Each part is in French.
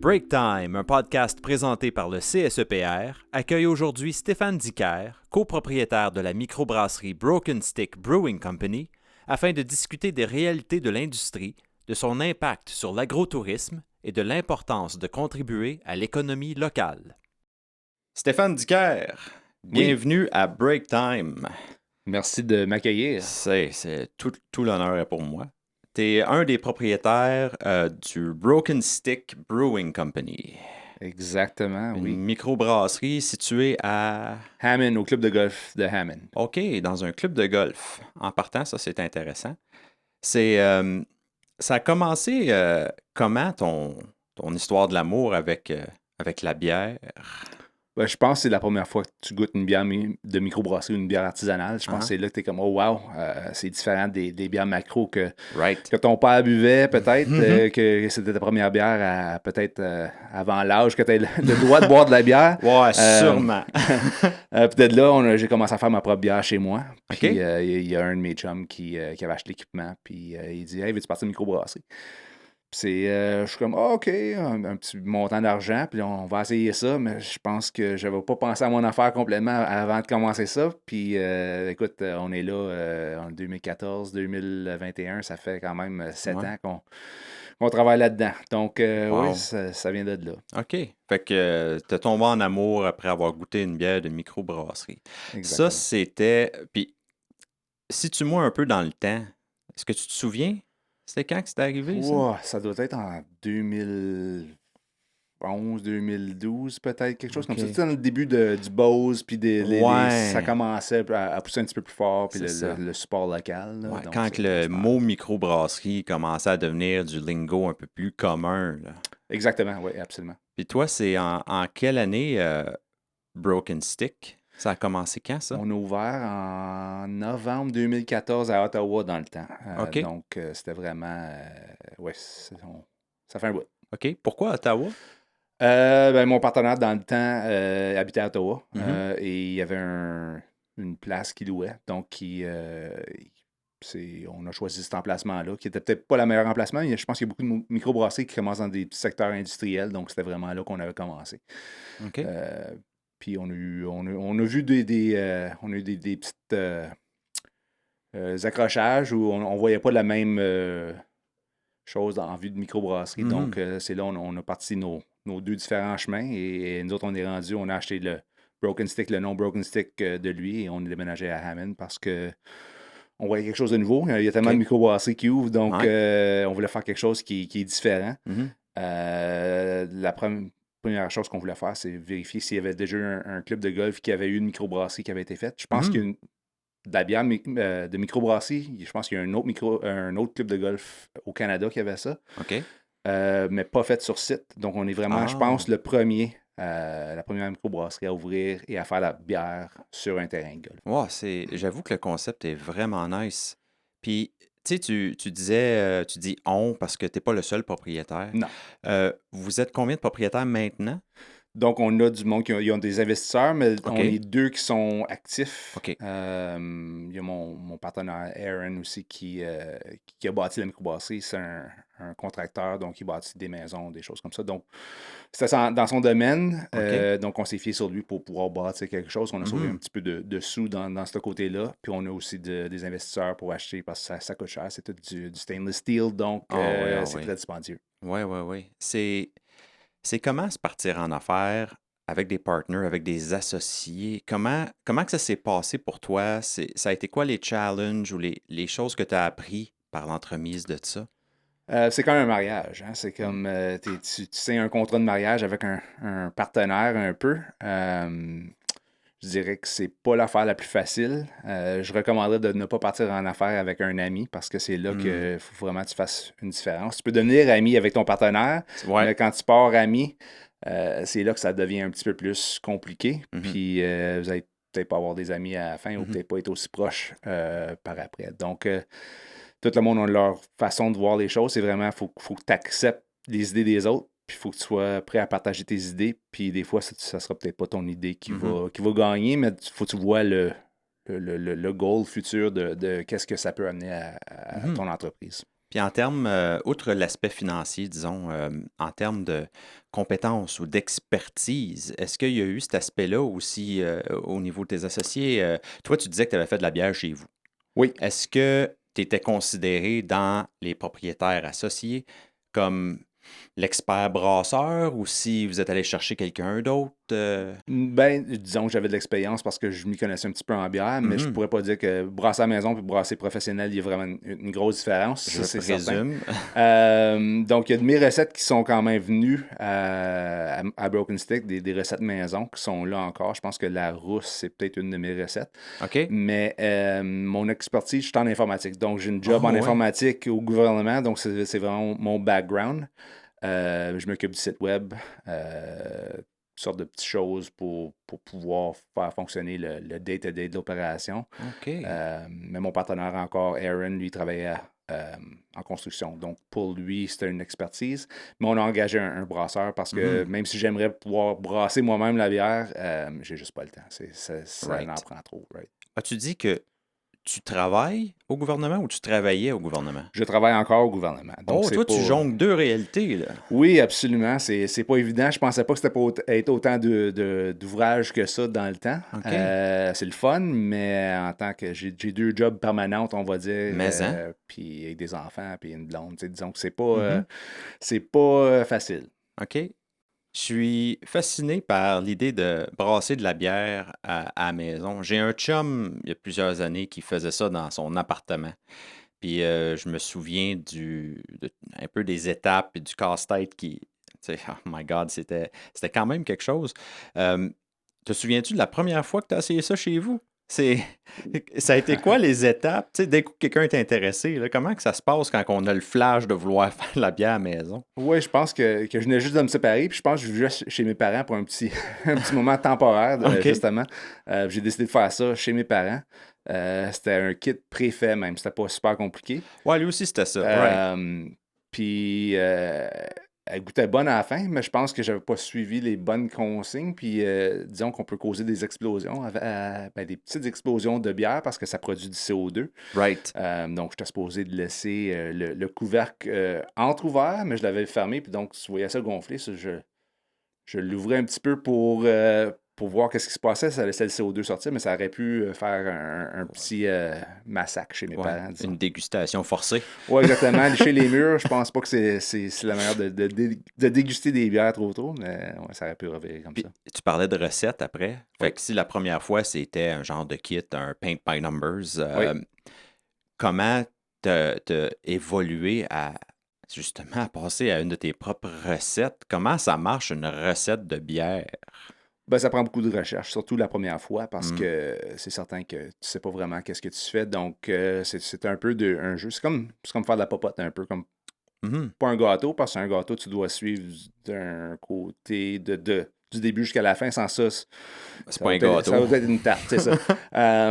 Break Time, un podcast présenté par le CSEPR, accueille aujourd'hui Stéphane Dicker, copropriétaire de la microbrasserie Broken Stick Brewing Company, afin de discuter des réalités de l'industrie, de son impact sur l'agrotourisme et de l'importance de contribuer à l'économie locale. Stéphane Dicker, bienvenue à Break Time. Merci de m'accueillir. C'est tout l'honneur est pour moi. Tu es un des propriétaires du Broken Stick Brewing Company. Exactement, oui. Une microbrasserie située à Hammond, au club de golf de Hammond. OK, dans un club de golf. En partant, ça, c'est intéressant. Ça a commencé comment ton histoire de l'amour avec la bière? Ben, je pense que c'est la première fois que tu goûtes une bière de microbrasserie ou une bière artisanale. Je pense que c'est là que tu es comme, oh wow, c'est différent des bières macro que ton père buvait, peut-être, que c'était ta première bière peut-être avant l'âge que tu as le droit de boire de la bière. Ouais, sûrement. Peut-être là, j'ai commencé à faire ma propre bière chez moi. Puis OK. il y a un de mes chums qui avait acheté l'équipement. Puis il dit, hey, veux-tu partir de microbrasserie? Je suis comme, OK, un petit montant d'argent, puis on va essayer ça, mais je pense que je n'avais pas pensé à mon affaire complètement avant de commencer ça. Puis, écoute, on est là en 2014-2021, ça fait quand même 7 ans qu'on travaille là-dedans. Donc, oui, ça vient de là. OK. Fait que tu es tombé en amour après avoir goûté une bière de microbrasserie. Exactement. Ça, c'était... Puis, situe-moi un peu dans le temps. Est-ce que tu te souviens? C'était quand que c'est arrivé, ça? Wow, ça doit être en 2011, 2012, peut-être, quelque chose comme ça. Tu sais, dans le début du buzz, puis ça commençait à pousser un petit peu plus fort, puis le support local. Là, Ouais, donc quand le mot microbrasserie commençait à devenir du lingo un peu plus commun. Là. Exactement, oui, absolument. Puis toi, c'est en quelle année Broken Stick? Ça a commencé quand, ça? On a ouvert en novembre 2014 à Ottawa dans le temps. OK. Donc, c'était vraiment... ça fait un bout. OK. Pourquoi Ottawa? Mon partenaire dans le temps habitait à Ottawa et il y avait une place qu'il louait. Donc, on a choisi cet emplacement-là, qui était peut-être pas le meilleur emplacement. Je pense qu'il y a beaucoup de microbrasseries qui commencent dans des petits secteurs industriels. Donc, c'était vraiment là qu'on avait commencé. OK. Puis on a vu des petites accrochages où on voyait pas la même chose en vue de microbrasserie. Donc, c'est là on a parti nos deux différents chemins et nous autres, on est rendus, on a acheté le Broken Stick, le nom Broken Stick de lui et on est déménagé à Hammond parce que on voyait quelque chose de nouveau. Il y a tellement de microbrasseries qui ouvrent, donc on voulait faire quelque chose qui est différent. La première chose qu'on voulait faire, c'est vérifier s'il y avait déjà eu un club de golf qui avait eu une microbrasserie qui avait été faite. Je pense qu'il y a de la bière de microbrasserie. Je pense qu'il y a un autre club de golf au Canada qui avait ça. OK. Mais pas fait sur site. Donc, on est vraiment, je pense, la première microbrasserie à ouvrir et à faire la bière sur un terrain de golf. Wow, j'avoue que le concept est vraiment nice. Puis, tu sais, tu disais, tu dis on parce que tu n'es pas le seul propriétaire. Non. Vous êtes combien de propriétaires maintenant? Donc, on a du monde qui ont des investisseurs, mais on est deux qui sont actifs. OK. Il y a mon partenaire Aaron aussi qui a bâti la microbrasserie. C'est un contracteur, donc il bâtit des maisons, des choses comme ça. Donc, c'était dans son domaine. Donc, on s'est fié sur lui pour pouvoir bâtir quelque chose. On a sauvé un petit peu de sous dans ce côté-là. Puis, on a aussi des investisseurs pour acheter parce que ça coûte cher. C'est tout du stainless steel, donc c'est très dispendieux. Oui. C'est comment se partir en affaires avec des partners, avec des associés? Comment que ça s'est passé pour toi? Ça a été quoi les challenges ou les choses que tu as appris par l'entremise de ça? C'est comme un mariage. Hein? C'est comme tu signes un contrat de mariage avec un partenaire un peu. Je dirais que c'est pas l'affaire la plus facile. Je recommanderais de ne pas partir en affaires avec un ami parce que c'est là qu'il faut vraiment que tu fasses une différence. Tu peux devenir ami avec ton partenaire, mais quand tu pars ami, c'est là que ça devient un petit peu plus compliqué. Puis vous allez peut-être pas avoir des amis à la fin ou peut-être pas être aussi proches par après. Donc, tout le monde a leur façon de voir les choses. C'est vraiment, il faut que tu acceptes les idées des autres. Puis il faut que tu sois prêt à partager tes idées. Puis des fois, ça sera peut-être pas ton idée qui va gagner, mais il faut que tu vois le goal futur de qu'est-ce que ça peut amener à ton entreprise. Puis en termes, outre l'aspect financier, disons, en termes de compétences ou d'expertise, est-ce qu'il y a eu cet aspect-là aussi au niveau de tes associés? Toi, tu disais que tu avais fait de la bière chez vous. Oui. Est-ce que tu étais considéré dans les propriétaires associés comme l'expert brasseur ou si vous êtes allé chercher quelqu'un d'autre? Ben, disons que j'avais de l'expérience parce que je m'y connaissais un petit peu en bière, mais je Mhm, pourrais pas dire que brasser à la maison et brasser professionnel, il y a vraiment une grosse différence, ça je c'est certain. présume. Donc, il y a de mes recettes qui sont quand même venues à Broken Stick, des recettes maison qui sont là encore. Je pense que la rousse, c'est peut-être une de mes recettes. OK? Mais mon expertise, je suis en informatique. Donc, j'ai une job en Oh, oui. informatique au gouvernement. Donc, c'est vraiment mon background. Je m'occupe du site web, toutes sortes de petites choses pour pouvoir faire fonctionner le day-to-day de l'opération. OK. Mais mon partenaire encore, Aaron, lui, travaillait en construction. Donc, pour lui, c'était une expertise. Mais on a engagé un brasseur parce que Mhm, même si j'aimerais pouvoir brasser moi-même la bière, j'ai juste pas le temps. Ça en right. prend trop, right? As-tu dit que tu travailles au gouvernement ou tu travaillais au gouvernement? Je travaille encore au gouvernement. Donc, Oh, c'est toi, tu pas. jongles deux réalités, là. Oui, absolument. C'est pas évident. Je pensais pas que c'était pas être autant d'ouvrages que ça dans le temps. OK. C'est le fun, mais en tant que j'ai deux jobs permanentes, on va dire, Mais, hein? puis avec des enfants, puis une blonde. Disons que Mhm, c'est pas facile. OK. Je suis fasciné par l'idée de brasser de la bière à la maison. J'ai un chum, il y a plusieurs années, qui faisait ça dans son appartement. Puis je me souviens un peu des étapes et du casse-tête qui, tu sais, oh my God, c'était quand même quelque chose. Euh, Te souviens-tu de la première fois que tu as essayé ça chez vous? C'est, ça a été quoi les étapes? Tu sais, dès que quelqu'un est intéressé, là, comment que ça se passe quand on a le flash de vouloir faire de la bière à la maison? Oui, je pense que je venais juste de me séparer, puis je pense que je vivais chez mes parents pour un petit, un petit moment temporaire, OK. justement. J'ai décidé de faire ça chez mes parents. C'était un kit préfet même, c'était pas super compliqué. Ouais, lui aussi, c'était ça. Right. Euh, puis elle goûtait bonne à la fin, mais je pense que j'avais pas suivi les bonnes consignes. Puis disons qu'on peut causer des explosions, ben, des petites explosions de bière parce que ça produit du CO2. Right. Donc, j'étais supposé de laisser le couvercle entre-ouvert, mais je l'avais fermé. Puis donc, tu voyais ça gonfler. Je l'ouvrais un petit peu pour voir qu'est-ce qui se passait. Ça laissait le CO2 sortir, mais ça aurait pu faire un petit massacre chez mes Ouais. parents, disons. Une dégustation forcée. Ouais, exactement. Licher les murs, je pense pas que c'est la manière de déguster des bières trop tôt, mais ouais, ça aurait pu revirer comme Puis ça. tu parlais de recettes après. Fait Oui, que si la première fois c'était un genre de kit, un paint by numbers, oui. comment t'as évolué à justement à passer à une de tes propres recettes? Comment ça marche une recette de bière? Ben, ça prend beaucoup de recherche, surtout la première fois, parce Hmm. que c'est certain que tu sais pas vraiment qu'est-ce que tu fais. Donc, c'est un peu un jeu. C'est comme faire de la popote, un peu comme Mhm. pas un gâteau, parce qu'un gâteau, tu dois suivre d'un côté du début jusqu'à la fin. Sans ça, C'est pas un gâteau. ça va être une tarte, c'est ça.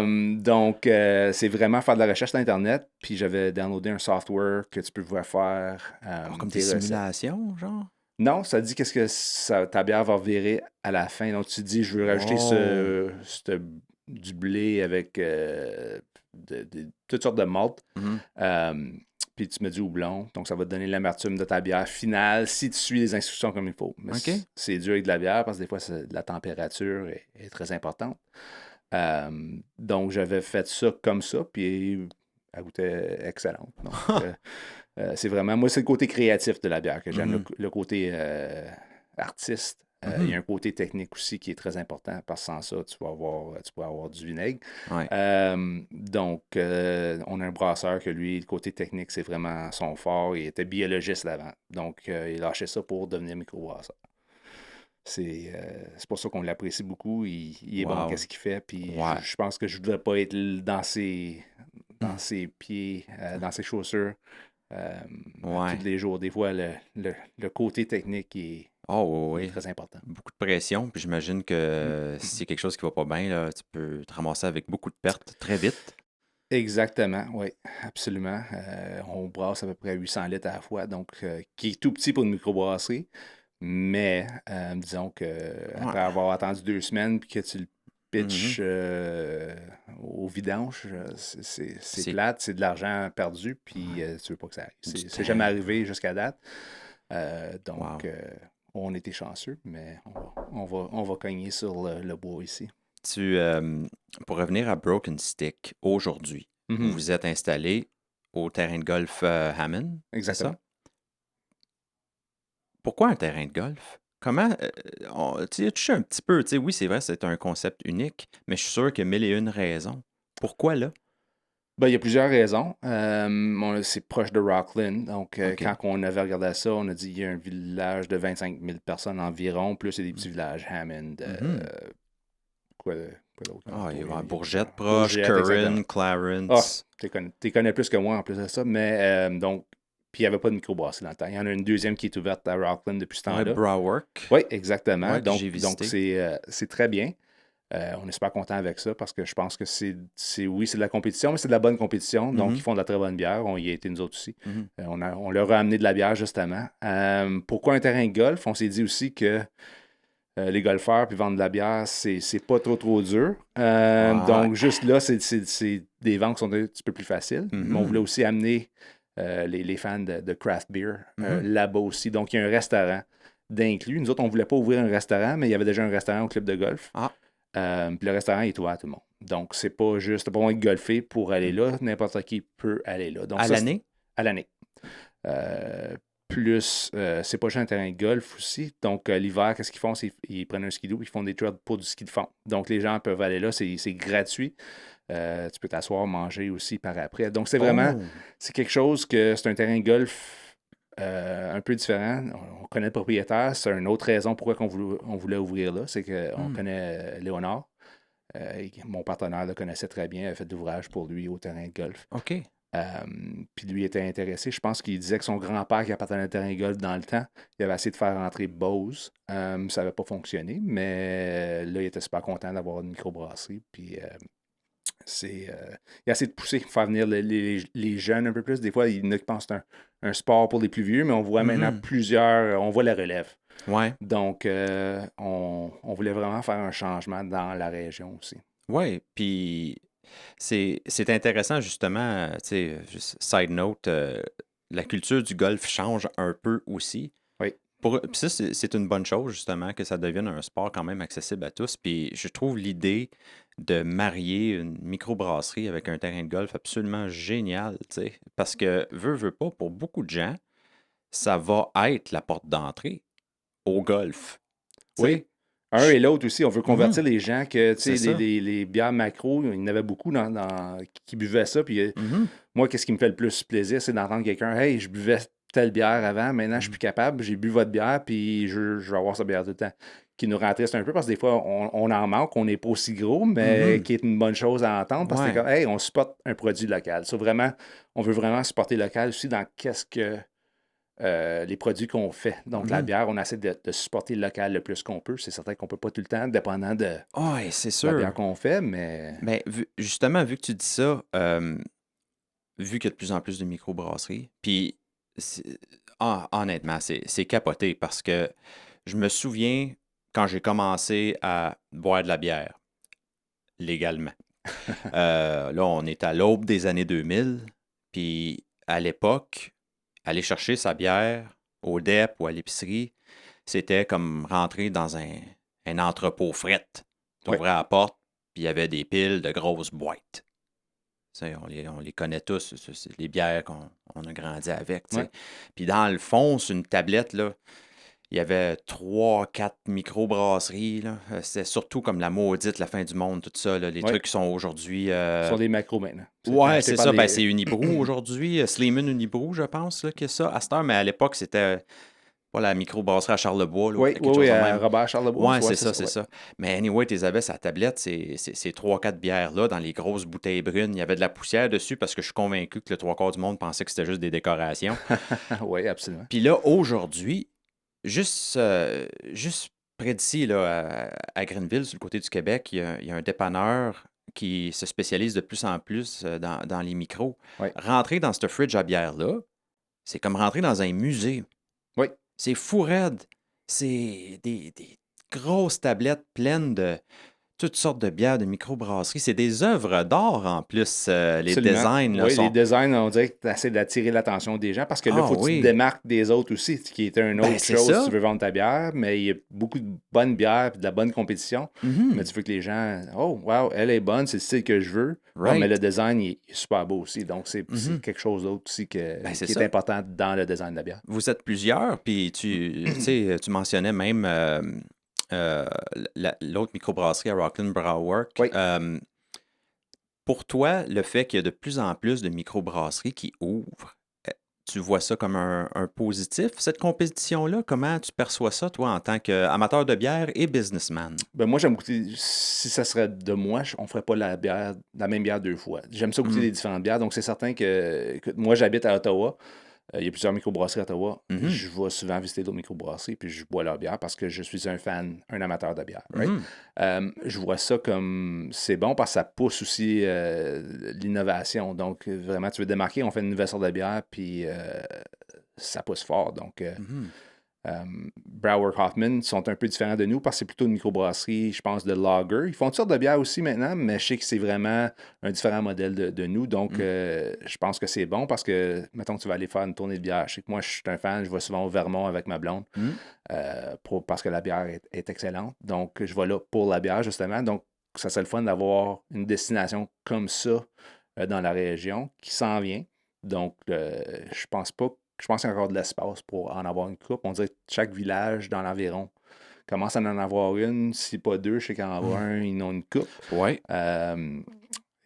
Donc, c'est vraiment faire de la recherche sur Internet. Puis j'avais downloadé un software que tu peux pouvoir faire Ah, comme des tes recettes. simulations, genre? Non, ça dit qu'est-ce que ta bière va virer à la fin. Donc, tu dis, je veux rajouter Oh. du blé avec toutes sortes de maltes. Mhm. Euh, Puis tu mets du houblon. Donc, ça va te donner l'amertume de ta bière finale si tu suis les instructions comme il faut. Mais OK. c'est dur avec de la bière parce que des fois, la température est très importante. Donc, j'avais fait ça comme ça. Puis, elle goûtait excellente. Donc, c'est vraiment, moi, c'est le côté créatif de la bière que j'aime, Mhm. le côté artiste. Il y a Mhm. un côté technique aussi qui est très important parce que sans ça, tu vas avoir du vinaigre. Ouais. Donc, on a un brasseur que lui, le côté technique, c'est vraiment son fort. Il était biologiste avant. Donc, il lâchait ça pour devenir microbrasseur. C'est pour ça qu'on l'apprécie beaucoup. Il est bon, Wow. qu'est-ce qu'il fait. Puis, Ouais. je pense que je ne devrais pas être dans Hmm. ses pieds, dans ses chaussures euh, à tous Ouais. les jours. Des fois, le côté technique Oh, il est oui, oui. très important. Beaucoup de pression, puis j'imagine que si c'est quelque chose qui va pas bien, là, tu peux te ramasser avec beaucoup de pertes très vite. Exactement, oui, absolument. On brasse à peu près 800 litres à la fois, donc qui est tout petit pour une microbrasserie. Mais disons que Ouais. après avoir attendu 2 semaines puis que tu le pitch au vidange. C'est C'est plate, c'est de l'argent perdu, puis tu veux pas que ça arrive. du C'est jamais temps. arrivé jusqu'à date. Wow. Donc, on était chanceux, mais on va cogner sur le bois ici. Pour revenir à Broken Stick, aujourd'hui, vous Mhm. vous êtes installé au terrain de golf Hammond, c'est Exactement. ça? Pourquoi un terrain de golf? Comment, tu sais, touché un petit peu, tu sais, oui, c'est vrai, c'est un concept unique, mais je suis sûr qu'il y a mille et une raisons. Pourquoi là? Ben, il y a plusieurs raisons. C'est proche de Rockland. Donc, OK. quand on avait regardé ça, on a dit qu'il y a un village de 25 000 personnes environ, plus il y a des petits villages, Hammond, Mhm. quoi, quoi d'autre? Ah, il va y avoir Il y a Bourgette plusieurs. proche, Bourgette, exactement. Curran, Ah, Clarence. t'es connais plus que moi en plus de ça. Mais donc, puis il n'y avait pas de microbrasserie dans le temps. Il y en a une deuxième qui est ouverte à Rockland depuis ce Ouais, temps-là. Browork. Oui, exactement. Ouais, que j'ai Donc visité. c'est très bien. On est super content avec ça parce que je pense que oui, c'est de la compétition, mais c'est de la bonne compétition. Donc, Mhm. ils font de la très bonne bière. On y a été nous autres aussi. Mhm. On leur a amené de la bière, justement. Pourquoi un terrain de golf? On s'est dit aussi que les golfeurs puis vendre de la bière, c'est pas trop dur. Ouais. Donc, juste là, c'est des ventes qui sont un petit peu plus faciles. Mais on voulait Mhm. aussi amener les fans de craft beer Mhm. là-bas aussi. Donc, il y a un restaurant d'inclus. Nous autres, on ne voulait pas ouvrir un restaurant, mais il y avait déjà un restaurant au club de golf. Ah, Puis le restaurant est ouvert à tout le monde. Donc, c'est pas juste, t'as pas besoin de golfer pour aller là. N'importe qui peut aller là. Donc, à ça, c'est l'année? à l'année. C'est pas juste un terrain de golf aussi. Donc, l'hiver, qu'est-ce qu'ils font? Ils prennent un skidoo et ils font des trails pour du ski de fond. Donc, les gens peuvent aller là. C'est gratuit. Tu peux t'asseoir, manger aussi par après. Donc, c'est vraiment, Oh. c'est quelque chose que c'est un terrain de golf un peu différent. On connaît le propriétaire. C'est une autre raison pourquoi on voulait ouvrir là. C'est qu'on connaît Léonard. Mon partenaire le connaissait très bien. Il a fait de l'ouvrage pour lui au terrain de golf. OK. Puis lui était intéressé. Je pense qu'il disait que son grand-père qui appartenait à un terrain de golf dans le temps, il avait essayé de faire rentrer Bose. Ça n'avait pas fonctionné, mais là, il était super content d'avoir une microbrasserie. Puis il a essayé de pousser, faire venir les jeunes un peu plus. Des fois, il y en a qui pensent que c'est un sport pour les plus vieux, mais on voit maintenant on voit la relève. Ouais. Donc, on voulait vraiment faire un changement dans la région aussi. Ouais. Puis c'est intéressant, justement, tu sais, juste side note, la culture du golf change un peu aussi. Oui. Puis ça, c'est une bonne chose, justement, que ça devienne un sport quand même accessible à tous. Puis je trouve l'idée de marier une microbrasserie avec un terrain de golf absolument génial, tu sais. Parce que, veut pas, pour beaucoup de gens, ça va être la porte d'entrée au golf. Tu sais, Oui. Un et l'autre aussi, on veut Mhm. convertir les gens que, tu C'est sais, ça. les bières macro, il y en avait beaucoup qui buvaient ça. Puis Mhm. moi, qu'est-ce qui me fait le plus plaisir, c'est d'entendre quelqu'un, hey, je buvais telle bière avant, maintenant je suis plus capable, j'ai bu votre bière, puis je vais avoir cette bière tout le temps. Qui nous rend triste un peu parce que des fois, on en manque, on n'est pas aussi gros, mais Mhm. qui est une bonne chose à entendre parce que c'est Ouais. comme, hey, on supporte un produit local. Ça, vraiment, on veut vraiment supporter local aussi dans qu'est-ce que les produits qu'on fait. Donc, la Mhm. bière, on essaie de supporter le local le plus qu'on peut. C'est certain qu'on ne peut pas tout le temps, dépendant de Ouais, c'est la bière sûr. qu'on fait, mais Mais justement, vu que tu dis ça, vu qu'il y a de plus en plus de microbrasseries, puis honnêtement, c'est capoté parce que je me souviens quand j'ai commencé à boire de la bière légalement. Là, on est à l'aube des années 2000, puis à l'époque, aller chercher sa bière au DEP ou à l'épicerie, c'était comme rentrer dans un entrepôt fret. Tu oui, ouvrais la porte, puis il y avait des piles de grosses boîtes. Tu sais, on les connaît tous, c'est les bières qu'on on a grandi avec. Tu oui. sais. Puis dans le fond, sur une tablette, là, il y avait 3, 4 microbrasseries. Là. C'était surtout comme la maudite, la fin du monde, tout ça. Là, les Oui. trucs qui sont aujourd'hui. Ce sont des macros maintenant. C'est Ouais, acheté c'est par ça. Ben, des. c'est Unibrew aujourd'hui. Sleeman Unibrew, je pense, là, que ça. À cette heure, mais à l'époque, c'était pas la microbrasserie à Charlebois, là, ou Oui, oui, quelque oui, chose de même. Robert Charlebois, Ouais, ouais, c'est c'est ça, ça, c'est ouais. ça. Mais anyway, tes avais sa tablette, ces 3, 4 bières-là, dans les grosses bouteilles brunes. Il y avait de la poussière dessus parce que je suis convaincu que le trois quarts du monde pensait que c'était juste des décorations. Oui, absolument. Puis là, aujourd'hui, juste près d'ici, là, à Greenville, sur le côté du Québec, il y a un dépanneur qui se spécialise de plus en plus dans les micros. Oui, Rentrer dans ce fridge à bière-là, c'est comme rentrer dans un musée. oui, C'est fou raide. C'est des grosses tablettes pleines de toutes sortes de bières de microbrasserie. C'est des œuvres d'art en plus, les Absolument. designs là, Oui, les sont... designs, on dirait que tu essaies d'attirer l'attention des gens parce que là, il Ah faut que tu te oui, démarques des autres aussi, ce qui est une ben autre c'est chose si tu ça. veux vendre ta bière, mais il y a beaucoup de bonnes bières et de la bonne compétition. Mais Mhm. tu veux que les gens, oh, wow, elle est bonne, c'est le style que je veux. Ah, mais le Right. design, il est super beau aussi. Donc, c'est Mhm. quelque chose d'autre aussi Ben c'est qui est ça. important dans le design de la bière. Vous êtes plusieurs, puis tu sais, tu mentionnais même euh, l'autre microbrasserie à Rockland Brewwork. Oui. Pour toi, le fait qu'il y a de plus en plus de microbrasseries qui ouvrent, tu vois ça comme un positif, cette compétition-là? Comment tu perçois ça, toi, en tant qu'amateur de bière et businessman? Ben moi, j'aime goûter, si ça serait de moi, on ferait pas la même bière deux fois. J'aime ça goûter Mhm. des différentes bières, donc c'est certain que moi, j'habite à Ottawa. Il y a plusieurs microbrasseries à Ottawa. Mhm. Je vais souvent visiter d'autres microbrasseries, puis je bois leur bière parce que je suis un fan, un amateur de bière, right? Mhm. Je vois ça comme c'est bon parce que ça pousse aussi l'innovation. Donc, vraiment, tu veux te démarquer, on fait une nouvelle sorte de bière, puis ça pousse fort. Donc, Mhm. Brower Hoffman sont un peu différents de nous parce que c'est plutôt une microbrasserie, je pense, de lager. Ils font toutes sortes de bières aussi maintenant, mais je sais que c'est vraiment un différent modèle de nous. Donc, Mhm. je pense que c'est bon parce que, mettons que tu vas aller faire une tournée de bière. Je sais que moi, je suis un fan, je vais souvent au Vermont avec ma blonde Mhm. parce que la bière est excellente. Donc, je vais là pour la bière, justement. Donc, ça serait le fun d'avoir une destination comme ça dans la région qui s'en vient. Donc, je pense pas je pense qu'il y a encore de l'espace pour en avoir une coupe. On dirait que chaque village dans l'environ commence à en avoir une. Si pas deux, je sais qu'il y en a Mhm. un, ils ont une coupe. Ouais. Euh,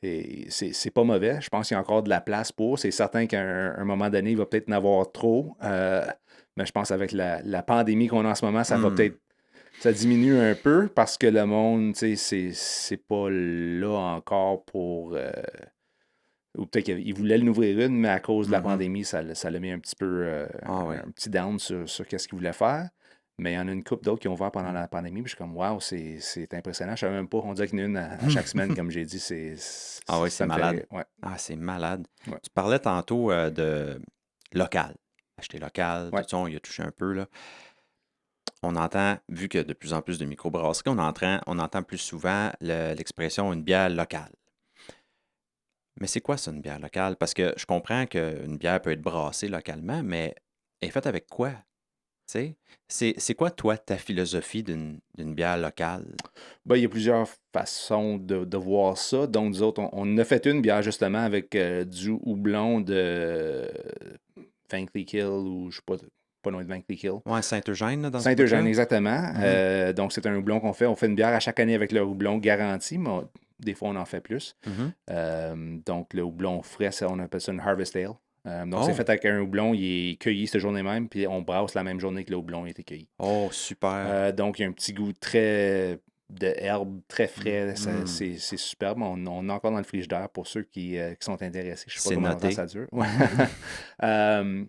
et c'est pas mauvais. Je pense qu'il y a encore de la place pour. C'est certain qu'à un moment donné, il va peut-être en avoir trop. Mais je pense qu'avec la pandémie qu'on a en ce moment, ça va Mhm. peut-être. Ça diminue un peu parce que le monde, tu sais, c'est pas là encore pour. Ou peut-être qu'il voulait l'ouvrir une, mais à cause de la Mhm. pandémie, ça l'a mis un petit peu Ah oui. un petit down sur qu'est-ce qu'il voulait faire. Mais il y en a une couple d'autres qui ont ouvert pendant Mhm. la pandémie. Puis je suis comme, waouh, c'est impressionnant. Je savais même pas. On dirait qu'il y en a une à chaque semaine, comme j'ai dit. Ah oui, c'est Ça me fait malade. rire. Ouais, Ah, c'est malade. ouais, Tu parlais tantôt de local. Acheter local, tout ouais. ça, on y a touché un peu, là. On entend, vu qu'il y a de plus en plus de microbrasseries, on entend plus souvent l'expression une bière locale. Mais c'est quoi ça, une bière locale? Parce que je comprends qu'une bière peut être brassée localement, mais elle est faite avec quoi? Tu sais? C'est quoi, toi, ta philosophie d'une bière locale? Ben, il y a plusieurs façons de voir ça. Donc, nous autres, on a fait une bière justement avec du houblon de Vankleek Hill ou je sais pas loin de Vankleek Hill. Ouais, Saint-Eugène, là, dans ce Saint-Eugène, bout-là? exactement. Mhm. Donc, c'est un houblon qu'on fait. On fait une bière à chaque année avec le houblon garanti, mais des fois, on en fait plus. Mhm. Donc, le houblon frais, on appelle ça une Harvest Ale. Donc, c'est Oh, fait avec un houblon, il est cueilli cette journée même, puis on brasse la même journée que le houblon a été cueilli. oh, super. Donc, il y a un petit goût très de herbe, très frais. Mhm. C'est superbe. On a encore dans le frigidaire pour ceux qui sont intéressés. Je ne sais pas C'est combien longtemps noté. ça dure. Ouais. Euh,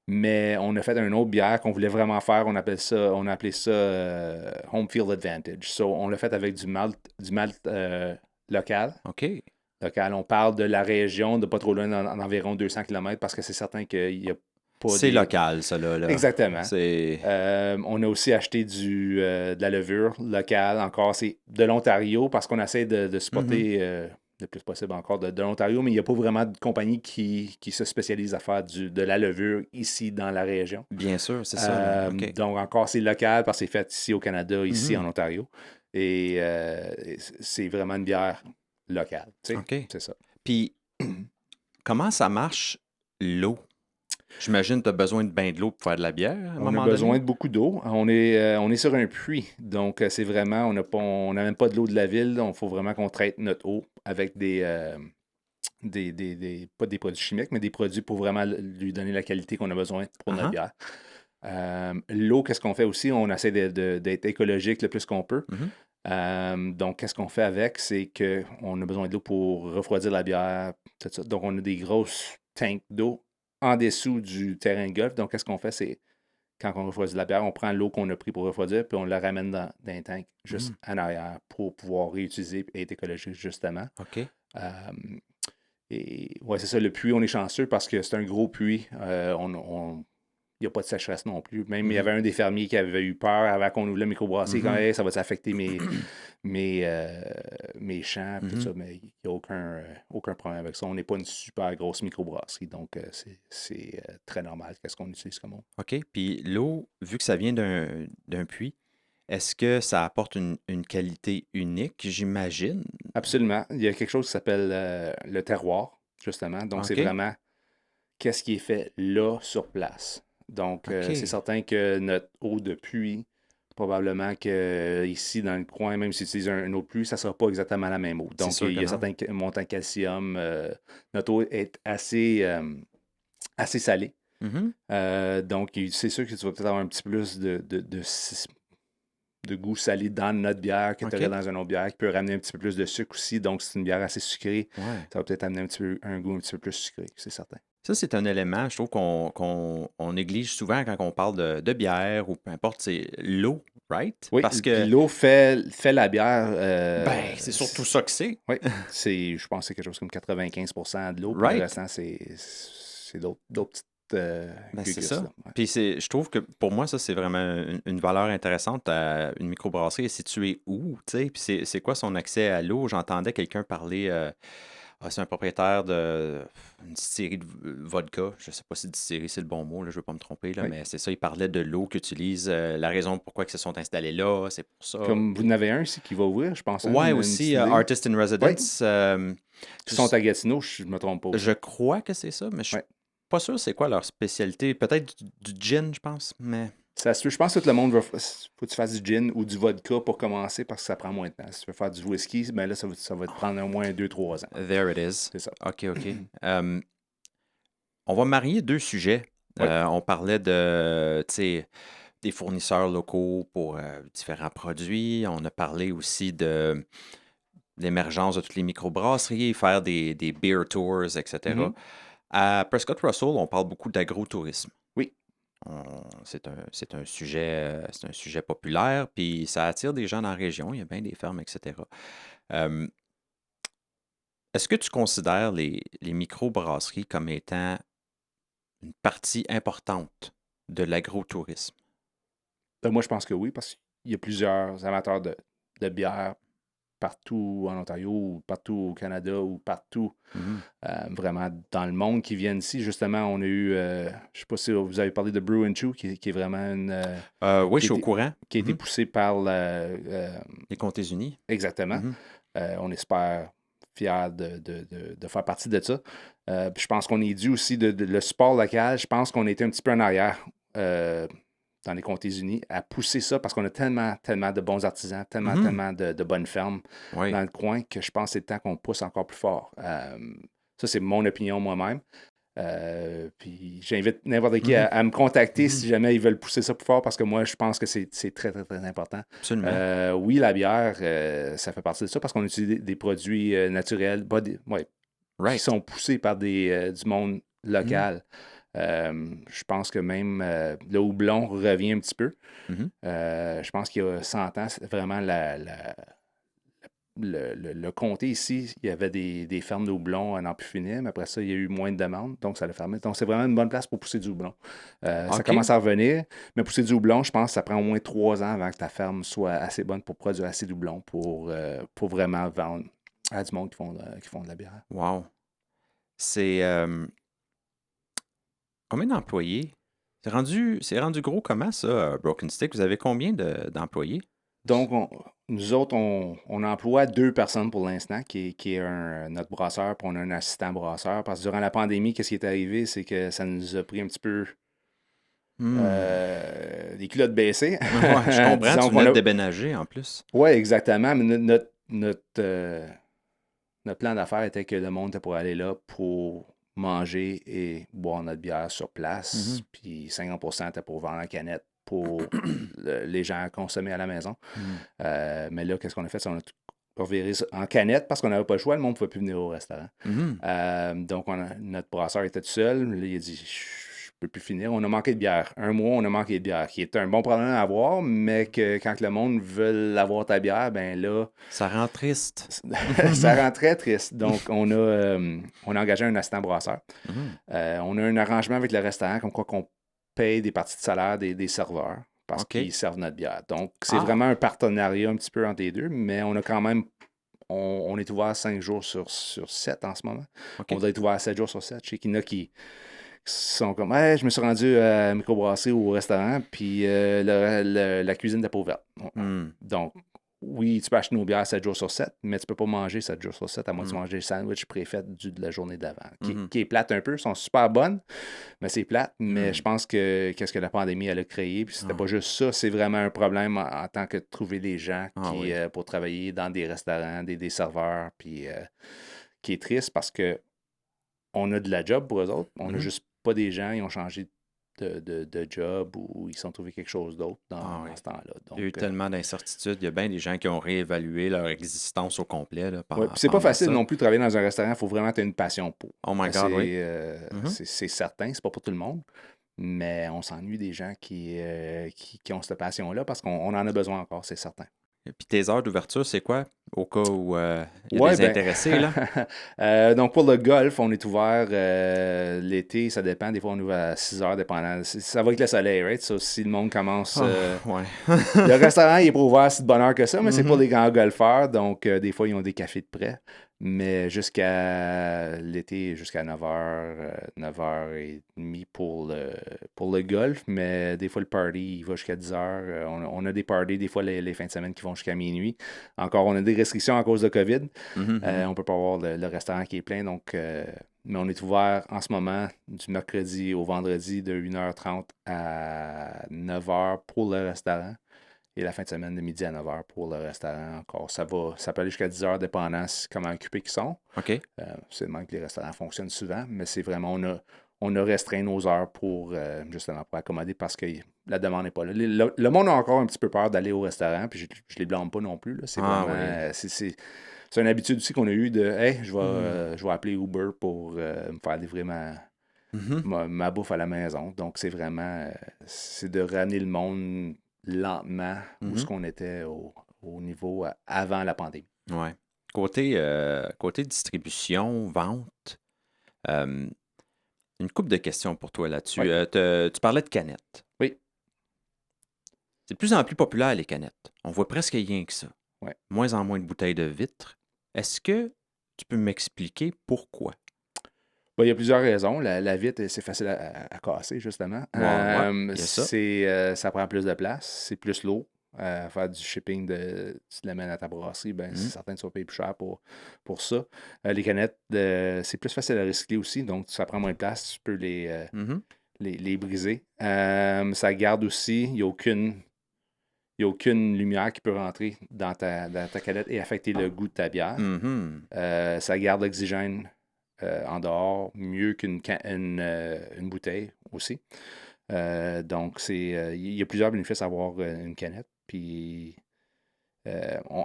mais on a fait une autre bière qu'on voulait vraiment faire. On a appelé ça Home Field Advantage. So, on l'a fait avec du malt local. OK. Local. On parle de la région, de pas trop loin, en environ 200 km, parce que c'est certain qu'il n'y a pas C'est des. local, ça, là. Exactement. C'est... On a aussi acheté de la levure locale. Encore, c'est de l'Ontario parce qu'on essaie de Mhm. supporter le plus possible encore de l'Ontario, mais il n'y a pas vraiment de compagnie qui se spécialise à faire de la levure ici dans la région. Bien sûr, c'est ça, là. OK. Donc, encore, c'est local parce que c'est fait ici au Canada, ici en Mhm. Ontario. Et c'est vraiment une bière locale. Tu sais, OK. c'est ça. Puis, comment ça marche, l'eau? J'imagine que tu as besoin de bain de l'eau pour faire de la bière à un On a moment besoin donné? de beaucoup d'eau. On est sur un puits. Donc, c'est vraiment, on n'a même pas de l'eau de la ville. Il faut vraiment qu'on traite notre eau avec pas des produits chimiques, mais des produits pour vraiment lui donner la qualité qu'on a besoin pour Ah notre ah. bière. L'eau, qu'est-ce qu'on fait aussi? On essaie d'être écologique le plus qu'on peut. Mhm. Donc, qu'est-ce qu'on fait avec? C'est qu'on a besoin d'eau pour refroidir la bière, tout ça. Donc, on a des grosses tanks d'eau en dessous du terrain de golf. Donc, qu'est-ce qu'on fait? C'est quand on refroidit la bière, on prend l'eau qu'on a pris pour refroidir, puis on la ramène dans un tank juste Mhm. en arrière pour pouvoir réutiliser et être écologique, justement. OK. Euh, et ouais, c'est ça, le puits, on est chanceux parce que c'est un gros puits. n'y a pas de sécheresse non plus. Même, il y avait un des fermiers qui avait eu peur avant qu'on ouvre la microbrasserie, quand hey, ça va affecter mes champs, tout ça, mais il n'y a aucun problème avec ça. On n'est pas une super grosse microbrasserie, donc c'est très normal qu'est-ce qu'on utilise comme eau. OK. Puis l'eau, vu que ça vient d'un puits, est-ce que ça apporte une qualité unique, j'imagine? Absolument. Il y a quelque chose qui s'appelle le terroir, justement. Donc, c'est OK. vraiment qu'est-ce qui est fait là, sur place. Donc, OK. c'est certain que notre eau de pluie, probablement que ici dans le coin, même si tu utilises une eau de pluie, ça ne sera pas exactement la même eau. C'est Donc, sûr il que y a non. certains montants de calcium. Notre eau est assez salée. Donc, c'est sûr que tu vas peut-être avoir un petit peu plus de goût salé dans notre bière que tu aurais OK. dans une autre bière, qui peut ramener un petit peu plus de sucre aussi. Donc, c'est une bière assez sucrée. Ouais. Ça va peut-être amener un goût un petit peu plus sucré, c'est certain. Ça, c'est un élément, je trouve qu'on néglige souvent quand on parle de bière ou peu importe, c'est l'eau, right? Oui, Parce puis que, l'eau fait la bière. ben, c'est surtout ça que c'est, Oui, je pense que c'est quelque chose comme 95% de l'eau, puis le right? restant, c'est d'autres petites Ben, c'est gugus, ça. là. Ouais. Puis je trouve que pour moi, ça, c'est vraiment une valeur intéressante. Une microbrasserie est située où, tu sais? Puis c'est quoi son accès à l'eau? J'entendais quelqu'un parler, c'est un propriétaire d'une distillerie de vodka. Je sais pas si distillerie, c'est le bon mot, là, je veux pas me tromper, là, Oui. mais c'est ça, il parlait de l'eau qu'utilise, la raison pourquoi ils se sont installés là, c'est pour ça. Comme vous en avez un ici qui va ouvrir, je pense, hein, Ouais, une aussi, distillerie. Artist in Residence. Ils sont à Gatineau, je ne me trompe pas aussi. Je crois que c'est ça, mais je suis Ouais. pas sûr c'est quoi leur spécialité. Peut-être du gin, je pense, mais Ça se peut. Je pense que tout le monde faut que tu fasses du gin ou du vodka pour commencer parce que ça prend moins de temps. Si tu veux faire du whisky, ben là, ça va te prendre au moins 2-3 ans. there it is. C'est ça. OK, OK. On va marier deux sujets. Oui. On parlait de, tu sais, des fournisseurs locaux pour différents produits. On a parlé aussi de l'émergence de toutes les microbrasseries, faire des beer tours, etc. À Prescott Russell, on parle beaucoup d'agrotourisme. Oui. C'est un sujet populaire, puis ça attire des gens dans la région. Il y a bien des fermes, etc. Est-ce que tu considères les microbrasseries comme étant une partie importante de l'agrotourisme? Moi, je pense que oui, parce qu'il y a plusieurs amateurs de bière partout en Ontario ou partout au Canada ou partout vraiment dans le monde qui viennent ici. Justement, on a eu, je ne sais pas si vous avez parlé de Brew and Chew, qui est vraiment Oui, je qui suis au était- courant. qui a été poussée par Les Comtés unis. exactement. On est super fiers de faire partie de ça. Puis je pense qu'on est dû aussi le sport local. Je pense qu'on était un petit peu en arrière dans les Comtés unis à pousser ça parce qu'on a tellement de bons artisans, tellement de bonnes fermes Oui. dans le coin que je pense que c'est le temps qu'on pousse encore plus fort. Ça, c'est mon opinion moi-même. Puis j'invite n'importe qui à me contacter si jamais ils veulent pousser ça plus fort parce que moi, je pense que c'est très, très, très important. Absolument. Oui, la bière, ça fait partie de ça parce qu'on utilise des produits naturels qui sont poussés par du monde local. Je pense que même le houblon revient un petit peu. Je pense qu'il y a 100 ans, c'était vraiment le comté ici, il y avait des fermes de houblon à n'en plus finir, mais après ça, il y a eu moins de demandes, donc ça l'a fermé. Donc, c'est vraiment une bonne place pour pousser du houblon. Ça commence à revenir, mais pousser du houblon, je pense que ça prend au moins 3 ans avant que ta ferme soit assez bonne pour produire assez de houblon pour vraiment vendre à du monde qui font de la bière. Wow. C'est combien d'employés? C'est rendu gros comment ça, Broken Stick? Vous avez combien d'employés? Donc, nous autres, on emploie 2 personnes pour l'instant, qui est notre brasseur, puis on a un assistant brasseur. Parce que durant la pandémie, qu'est-ce qui est arrivé, c'est que ça nous a pris un petit peu les culottes baissées. Ouais, je comprends. Disons Tu qu'on venais a... de déménager en plus. Oui, exactement. Mais notre plan d'affaires était que le monde était pour aller là pour manger et boire notre bière sur place. Puis 50% était pour vendre en canette pour les gens consommer à la maison. Mais là, qu'est-ce qu'on a fait? C'est on a tout reviré ça en canette parce qu'on n'avait pas le choix. Le monde ne pouvait plus venir au restaurant. Donc, notre brasseur était tout seul. Là, il a dit, je peux plus finir. On a manqué de bière. Un mois, on a manqué de bière, qui est un bon problème à avoir, mais que quand le monde veut avoir ta bière, ben là... Ça rend triste. ça rend très triste. Donc, on a engagé un assistant brasseur. On a un arrangement avec le restaurant comme quoi qu'on paye des parties de salaire des serveurs parce OK. qu'ils servent notre bière. Donc, c'est Ah! vraiment un partenariat un petit peu entre les deux, mais on a quand même, on est ouvert 5 jours sur 7 en ce moment. OK. On doit être ouvert 7 jours sur 7. Je sais qu'il y en a qui sont comme, hey, je me suis rendu à la microbrasserie ou au restaurant, puis la cuisine n'était pas ouverte. Hmm. Donc, oui, tu peux acheter nos bières 7 jours sur 7, mais tu peux pas manger 7 jours sur 7 à moins de manger le sandwich préfet de la journée d'avant, qui est plate un peu, sont super bonnes, mais c'est plate. Mais je pense que qu'est-ce que la pandémie elle a créé, puis c'était pas juste ça, c'est vraiment un problème en tant que de trouver des gens pour travailler dans des restaurants, des serveurs, puis qui est triste parce que on a de la job pour eux autres, on n'a juste pas des gens, ils ont changé de job ou ils ont trouvé quelque chose d'autre dans ce temps-là. Donc, il y a eu tellement d'incertitudes. Il y a bien des gens qui ont réévalué leur existence au complet là, ouais, puis c'est pas pendant facile ça. non plus de travailler dans un restaurant, il faut vraiment avoir une passion pour. Oh my God, oui. C'est certain, c'est pas pour tout le monde, mais on s'ennuie des gens qui ont cette passion-là parce qu'on en a besoin encore, c'est certain. Et puis tes heures d'ouverture, c'est quoi? Au cas où il y a Ouais, des intéressés, là? donc pour le golf, on est ouvert l'été, ça dépend. Des fois, on ouvre à 6 heures, dépendant. Ça va avec le soleil, right? Ça, si le monde commence. Ouais. Le restaurant, il est pas ouvert si de bonne heure que ça, mais c'est pour les grands golfeurs. Donc, des fois, ils ont des cafés de prêt. Mais jusqu'à l'été, jusqu'à 9h30 pour le golf. Mais des fois, le party, il va jusqu'à 10h. On a des parties, des fois, les fins de semaine qui vont jusqu'à minuit. Encore, on a des restrictions à cause de COVID. On ne peut pas avoir le restaurant qui est plein. Donc, mais on est ouvert en ce moment du mercredi au vendredi de 1h30 à 9h pour le restaurant. Et la fin de semaine de midi à 9h pour le restaurant encore. Ça peut aller jusqu'à 10h, dépendant comment occupés qu'ils sont. OK. C'est le même que les restaurants fonctionnent souvent, mais c'est vraiment, on a restreint nos heures pour justement pour accommoder parce que la demande n'est pas là. Le monde a encore un petit peu peur d'aller au restaurant, puis je ne les blâme pas non plus. Là. C'est vraiment. C'est une habitude aussi qu'on a eue de hey, je vais appeler Uber pour me faire livrer ma bouffe à la maison. Donc, c'est vraiment c'est de ramener le monde lentement où ce qu'on était au niveau avant la pandémie. Ouais. Côté distribution, vente, une couple de questions pour toi là-dessus. Oui. Tu parlais de canettes. Oui. C'est de plus en plus populaire, les canettes. On voit presque rien que ça. Ouais. Moins en moins de bouteilles de vitre. Est-ce que tu peux m'expliquer pourquoi? Ben, il y a plusieurs raisons. La vitre, c'est facile à casser, justement. Il y a ça. Ça prend plus de place, c'est plus lourd. Faire du shipping, tu l'amènes à ta brasserie, ben, c'est certain que tu vas payer plus cher pour ça. Les canettes, c'est plus facile à recycler aussi, donc ça prend moins de place, tu peux les briser. Ça garde aussi, il n'y a aucune lumière qui peut rentrer dans ta canette et affecter le goût de ta bière. Ça garde l'oxygène en dehors mieux qu'une bouteille aussi. Donc, il y a plusieurs bénéfices à avoir une canette. Puis,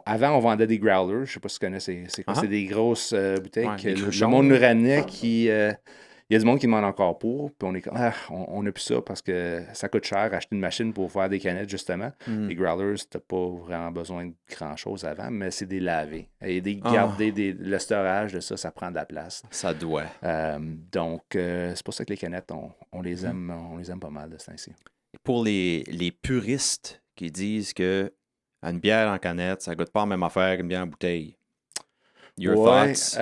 avant, on vendait des growlers. Je ne sais pas si tu connais, c'est quoi? C'est des grosses bouteilles que le monde nous ramenait qui... il y a du monde qui demande encore pour. Puis on est comme, on n'a plus ça parce que ça coûte cher acheter une machine pour faire des canettes, justement. Les growlers, tu n'as pas vraiment besoin de grand-chose avant, mais c'est des lavés. Et garder le storage de ça prend de la place. Ça doit. Donc, c'est pour ça que les canettes, on les aime pas mal de ce temps-ci. Pour les puristes qui disent que une bière en canette, ça ne goûte pas la même affaire qu'une bière en bouteille. Your thoughts?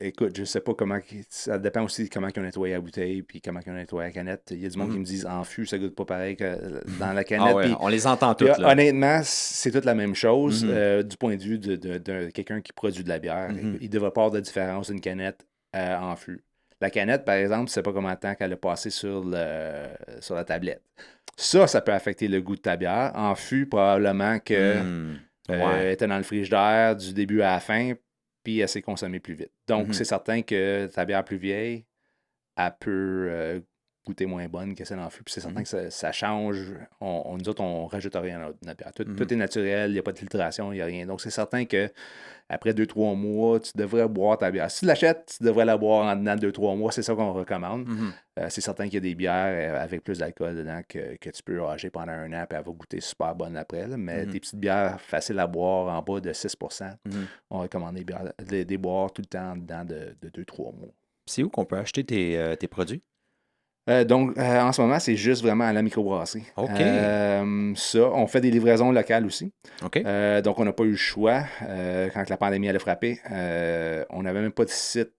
Écoute, je sais pas comment. Ça dépend aussi de comment ils ont nettoyé la bouteille puis comment ils ont nettoyé la canette. Il y a du monde qui me disent en fût, ça goûte pas pareil que dans la canette. Puis, on les entend toutes. Là. Honnêtement, c'est toute la même chose du point de vue de quelqu'un qui produit de la bière. Il ne devrait pas avoir de différence d'une canette en fût. La canette, par exemple, tu sais pas combien de temps qu'elle a passé sur la tablette. Ça peut affecter le goût de ta bière. En fût, probablement que elle était dans le frigidaire du début à la fin, puis elle s'est consommée plus vite. Donc, c'est certain que ta bière plus vieille, elle peut goûter moins bonne que celle en fût. Puis c'est certain que ça change. Nous autres, on ne rajoute rien à notre bière. Tout est naturel, il n'y a pas de filtration, il n'y a rien. Donc, c'est certain que après 2-3 mois, tu devrais boire ta bière. Si tu l'achètes, tu devrais la boire en dedans de 2-3 mois. C'est ça qu'on recommande. C'est certain qu'il y a des bières avec plus d'alcool dedans que tu peux âger pendant un an et elle va goûter super bonne après. Là. Mais des petites bières faciles à boire en bas de 6%, on recommande des boire tout le temps en dedans de 2-3 mois. C'est où qu'on peut acheter tes produits? En ce moment, c'est juste vraiment à la microbrasserie. OK. Ça, on fait des livraisons locales aussi. OK. Donc, on n'a pas eu le choix quand la pandémie allait frapper. On n'avait même pas de site.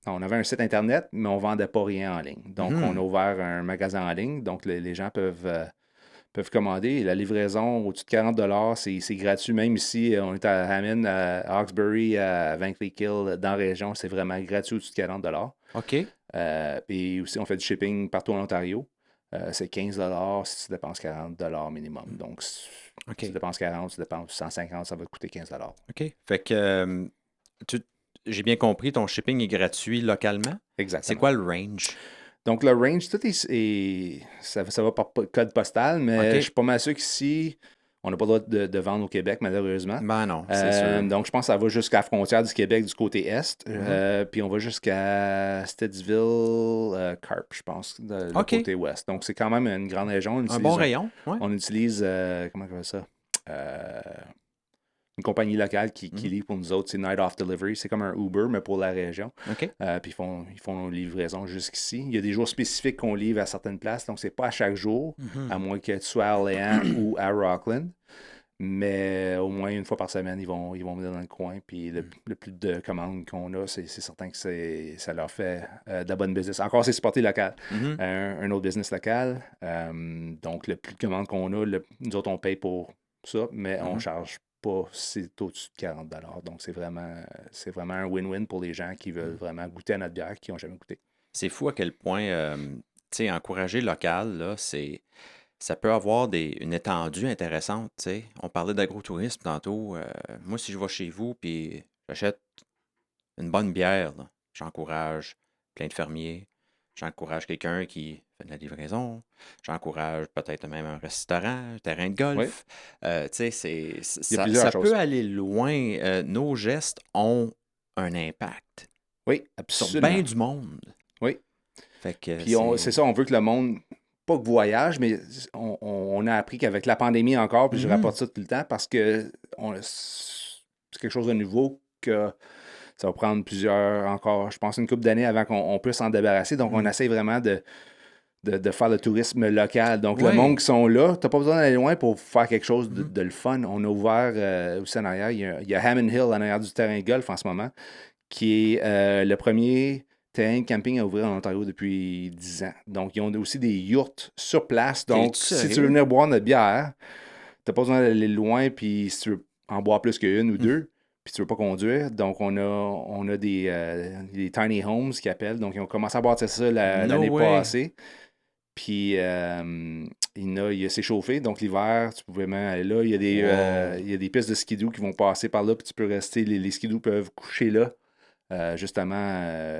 Non, on avait un site Internet, mais on ne vendait pas rien en ligne. Donc, on a ouvert un magasin en ligne. Donc, les gens peuvent commander. Et la livraison au-dessus de 40 c'est gratuit. Même ici, on est à Hammond, à Hawkesbury, à Vankleek-Hill, dans la région. C'est vraiment gratuit au-dessus de 40 OK. Et aussi, on fait du shipping partout en Ontario. C'est 15 si tu dépenses 40 minimum. Donc, si OK. tu dépenses 40, tu dépenses 150, ça va te coûter 15 OK. Fait que tu- j'ai bien compris, ton shipping est gratuit localement. C'est Exactement. quoi le range? Donc, le range, tout ça va par code postal, mais OK. je suis pas mal sûr qu'ici, on n'a pas le droit de vendre au Québec, malheureusement. Ben non, c'est sûr. Donc, je pense que ça va jusqu'à la frontière du Québec du côté est. Puis on va jusqu'à Stittsville, Carp, je pense, le OK. côté ouest. Donc, c'est quand même une grande région. Un bon rayon, ouais. On utilise, comment on appelle ça? Une compagnie locale qui livre pour nous autres. C'est Night Off Delivery. C'est comme un Uber, mais pour la région. OK. Puis ils font nos livraisons jusqu'ici. Il y a des jours spécifiques qu'on livre à certaines places. Donc, c'est pas à chaque jour, à moins que tu sois à Orléans ou à Rockland. Mais au moins une fois par semaine, ils vont venir dans le coin. Puis le plus de commandes qu'on a, c'est certain que ça leur fait de la bonne business. Encore, c'est supporté local. Un autre business local. Donc, le plus de commandes qu'on a, nous autres, on paye pour ça, mais on charge pas, c'est au-dessus de 40 Donc, c'est vraiment un win-win pour les gens qui veulent vraiment goûter à notre bière, qui n'ont jamais goûté. C'est fou à quel point, tu sais, encourager local, là, ça peut avoir une étendue intéressante, tu sais. On parlait d'agrotourisme tantôt. Moi, si je vais chez vous puis j'achète une bonne bière, là, j'encourage plein de fermiers, j'encourage quelqu'un qui fait de la livraison, j'encourage peut-être même un restaurant, un terrain de Oui, golf. Tu sais, il y a ça plusieurs choses. peut aller loin. Nos gestes ont un impact Oui, sur absolument. bien du monde. Oui. Fait que Puis c'est ça, on veut que le monde, pas que voyage, mais on a appris qu'avec la pandémie encore, puis je rapporte ça tout le temps parce que c'est quelque chose de nouveau que ça va prendre encore, je pense, une couple d'années avant qu'on puisse s'en débarrasser. Donc, on essaie vraiment de faire le tourisme local. Donc, le monde qui sont là, tu n'as pas besoin d'aller loin pour faire quelque chose de le fun. On a ouvert aussi en arrière, il y a Hammond Hill en arrière du terrain de golf en ce moment, qui est le premier terrain de camping à ouvrir en Ontario depuis 10 ans. Donc, ils ont aussi des yurts sur place. Donc, si tu veux venir boire notre bière, tu n'as pas besoin d'aller loin, puis si tu veux en boire plus qu'une ou deux, puis tu veux pas conduire. Donc, on a des tiny homes qui appellent. Donc, ils ont commencé à bâtir ça l'année passée. Puis, il s'est chauffé. Donc, l'hiver, tu pouvais même aller là. Il y a des pistes de skidoo qui vont passer par là, puis tu peux rester. Les skidoo peuvent coucher là. Justement,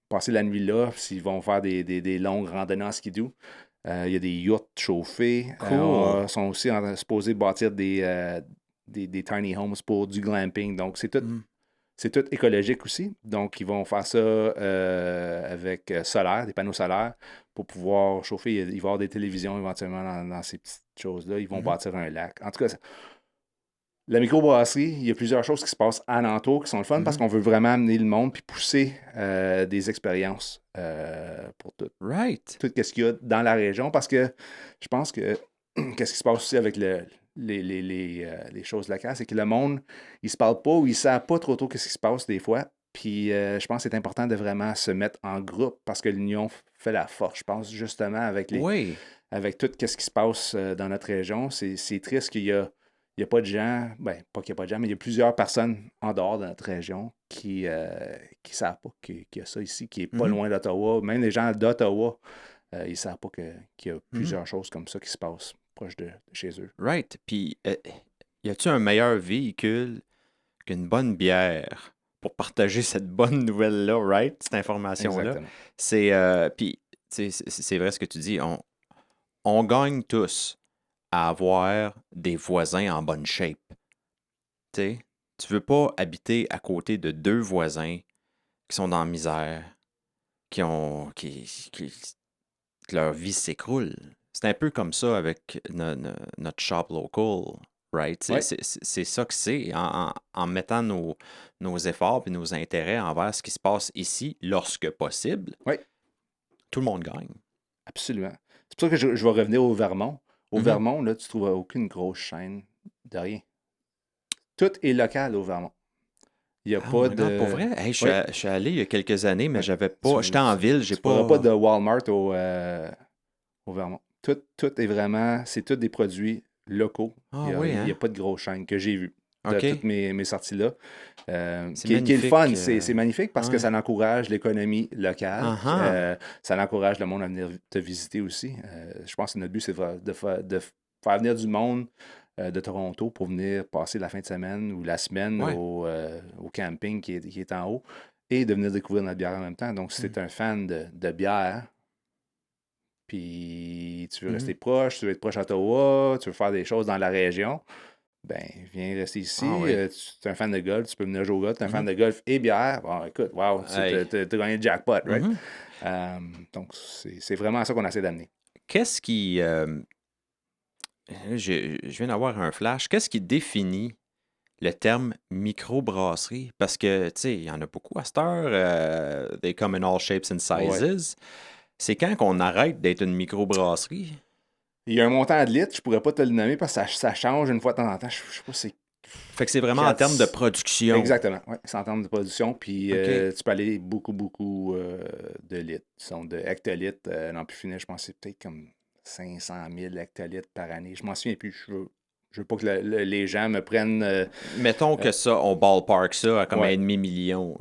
passer la nuit là, s'ils vont faire des longues randonnées en skidoo. Il y a des yachts chauffés. Ils sont aussi supposés bâtir des tiny homes pour du glamping. Donc, c'est tout écologique aussi. Donc, ils vont faire ça avec solaire, des panneaux solaires, pour pouvoir chauffer. Il va y avoir des télévisions éventuellement dans ces petites choses-là. Ils vont bâtir un lac. En tout cas, la microbrasserie, il y a plusieurs choses qui se passent alentour qui sont le fun parce qu'on veut vraiment amener le monde puis pousser des expériences pour tout. Right. Tout ce qu'il y a dans la région parce que je pense que qu'est-ce qui se passe aussi avec les choses locales, c'est que le monde, il se parle pas ou il ne sait pas trop tôt ce qui se passe des fois. Puis je pense que c'est important de vraiment se mettre en groupe parce que l'union fait la force. Je pense justement avec avec tout ce qui se passe dans notre région, c'est triste qu'il y a pas de gens, ben, pas qu'il n'y a pas de gens, mais il y a plusieurs personnes en dehors de notre région qui ne savent pas qu'il y a ça ici, qui n'est pas loin d'Ottawa. Même les gens d'Ottawa, ils ne savent pas qu'il y a plusieurs choses comme ça qui se passent proche de chez eux. Right. Puis, y a-tu un meilleur véhicule qu'une bonne bière pour partager cette bonne nouvelle-là, right? Cette information-là. Exactement. Puis, c'est vrai ce que tu dis. On gagne tous à avoir des voisins en bonne shape. Tu sais, tu veux pas habiter à côté de deux voisins qui sont dans la misère, que leur vie s'écroule. C'est un peu comme ça avec notre shop local, right? C'est ça que c'est, en mettant nos efforts et nos intérêts envers ce qui se passe ici, lorsque possible. Oui. Tout le monde gagne. Absolument. C'est pour ça que je vais revenir au Vermont. Au Mhm. Vermont, là, tu ne trouveras aucune grosse chaîne de rien. Tout est local au Vermont. Il n'y a Oh pas my God, pour de... vrai? Hey, Oui, je suis allé il y a quelques années, mais oui. j'avais pas. J'étais en ville, j'ai Tu ne pas pas. de Walmart au Vermont. Tout est vraiment... C'est tous des produits locaux. Ah Il oui, n'y a hein? pas de grosse chaîne que j'ai vues de toutes OK. mes sorties-là. C'est Qui est le fun, magnifique. c'est magnifique parce que Ouais. ça encourage l'économie locale. Ah Ça encourage le monde à venir te visiter aussi. Je pense que notre but, c'est de faire venir du monde de Toronto pour venir passer la fin de semaine ou la semaine ouais. au camping qui est en haut et de venir découvrir notre bière en même temps. Donc, si tu es un fan de bière, puis tu veux rester Mhm. proche, tu veux être proche à Ottawa, tu veux faire des choses dans la région, ben, viens rester Ah ici. oui. Tu es un fan de golf, tu peux venir jouer au golf. Tu es un fan Mhm. de golf et bière. Bon, écoute, wow, tu Hey. as gagné le jackpot, right? Mhm. Donc, c'est vraiment ça qu'on essaie d'amener. Qu'est-ce qui. Je viens d'avoir un flash. Qu'est-ce qui définit le terme microbrasserie? Parce que, tu sais, il y en a beaucoup à cette heure. They come in all shapes and Ouais. sizes. C'est quand qu'on arrête d'être une microbrasserie? Il y a un montant de litres, je pourrais pas te le nommer parce que ça change une fois de temps en temps. Je sais pas si c'est Fait que c'est vraiment en termes de 4. production. Exactement, ouais. C'est en termes de production. Puis OK. tu peux aller beaucoup de litres. Disons, de hectolitres. Non plus finir, je pense que c'est peut-être comme 500 000 hectolitres par année. Je m'en souviens plus. Je veux pas que les gens me prennent. Mettons que ça, on ballpark ça à comme Ouais, 1,5 million.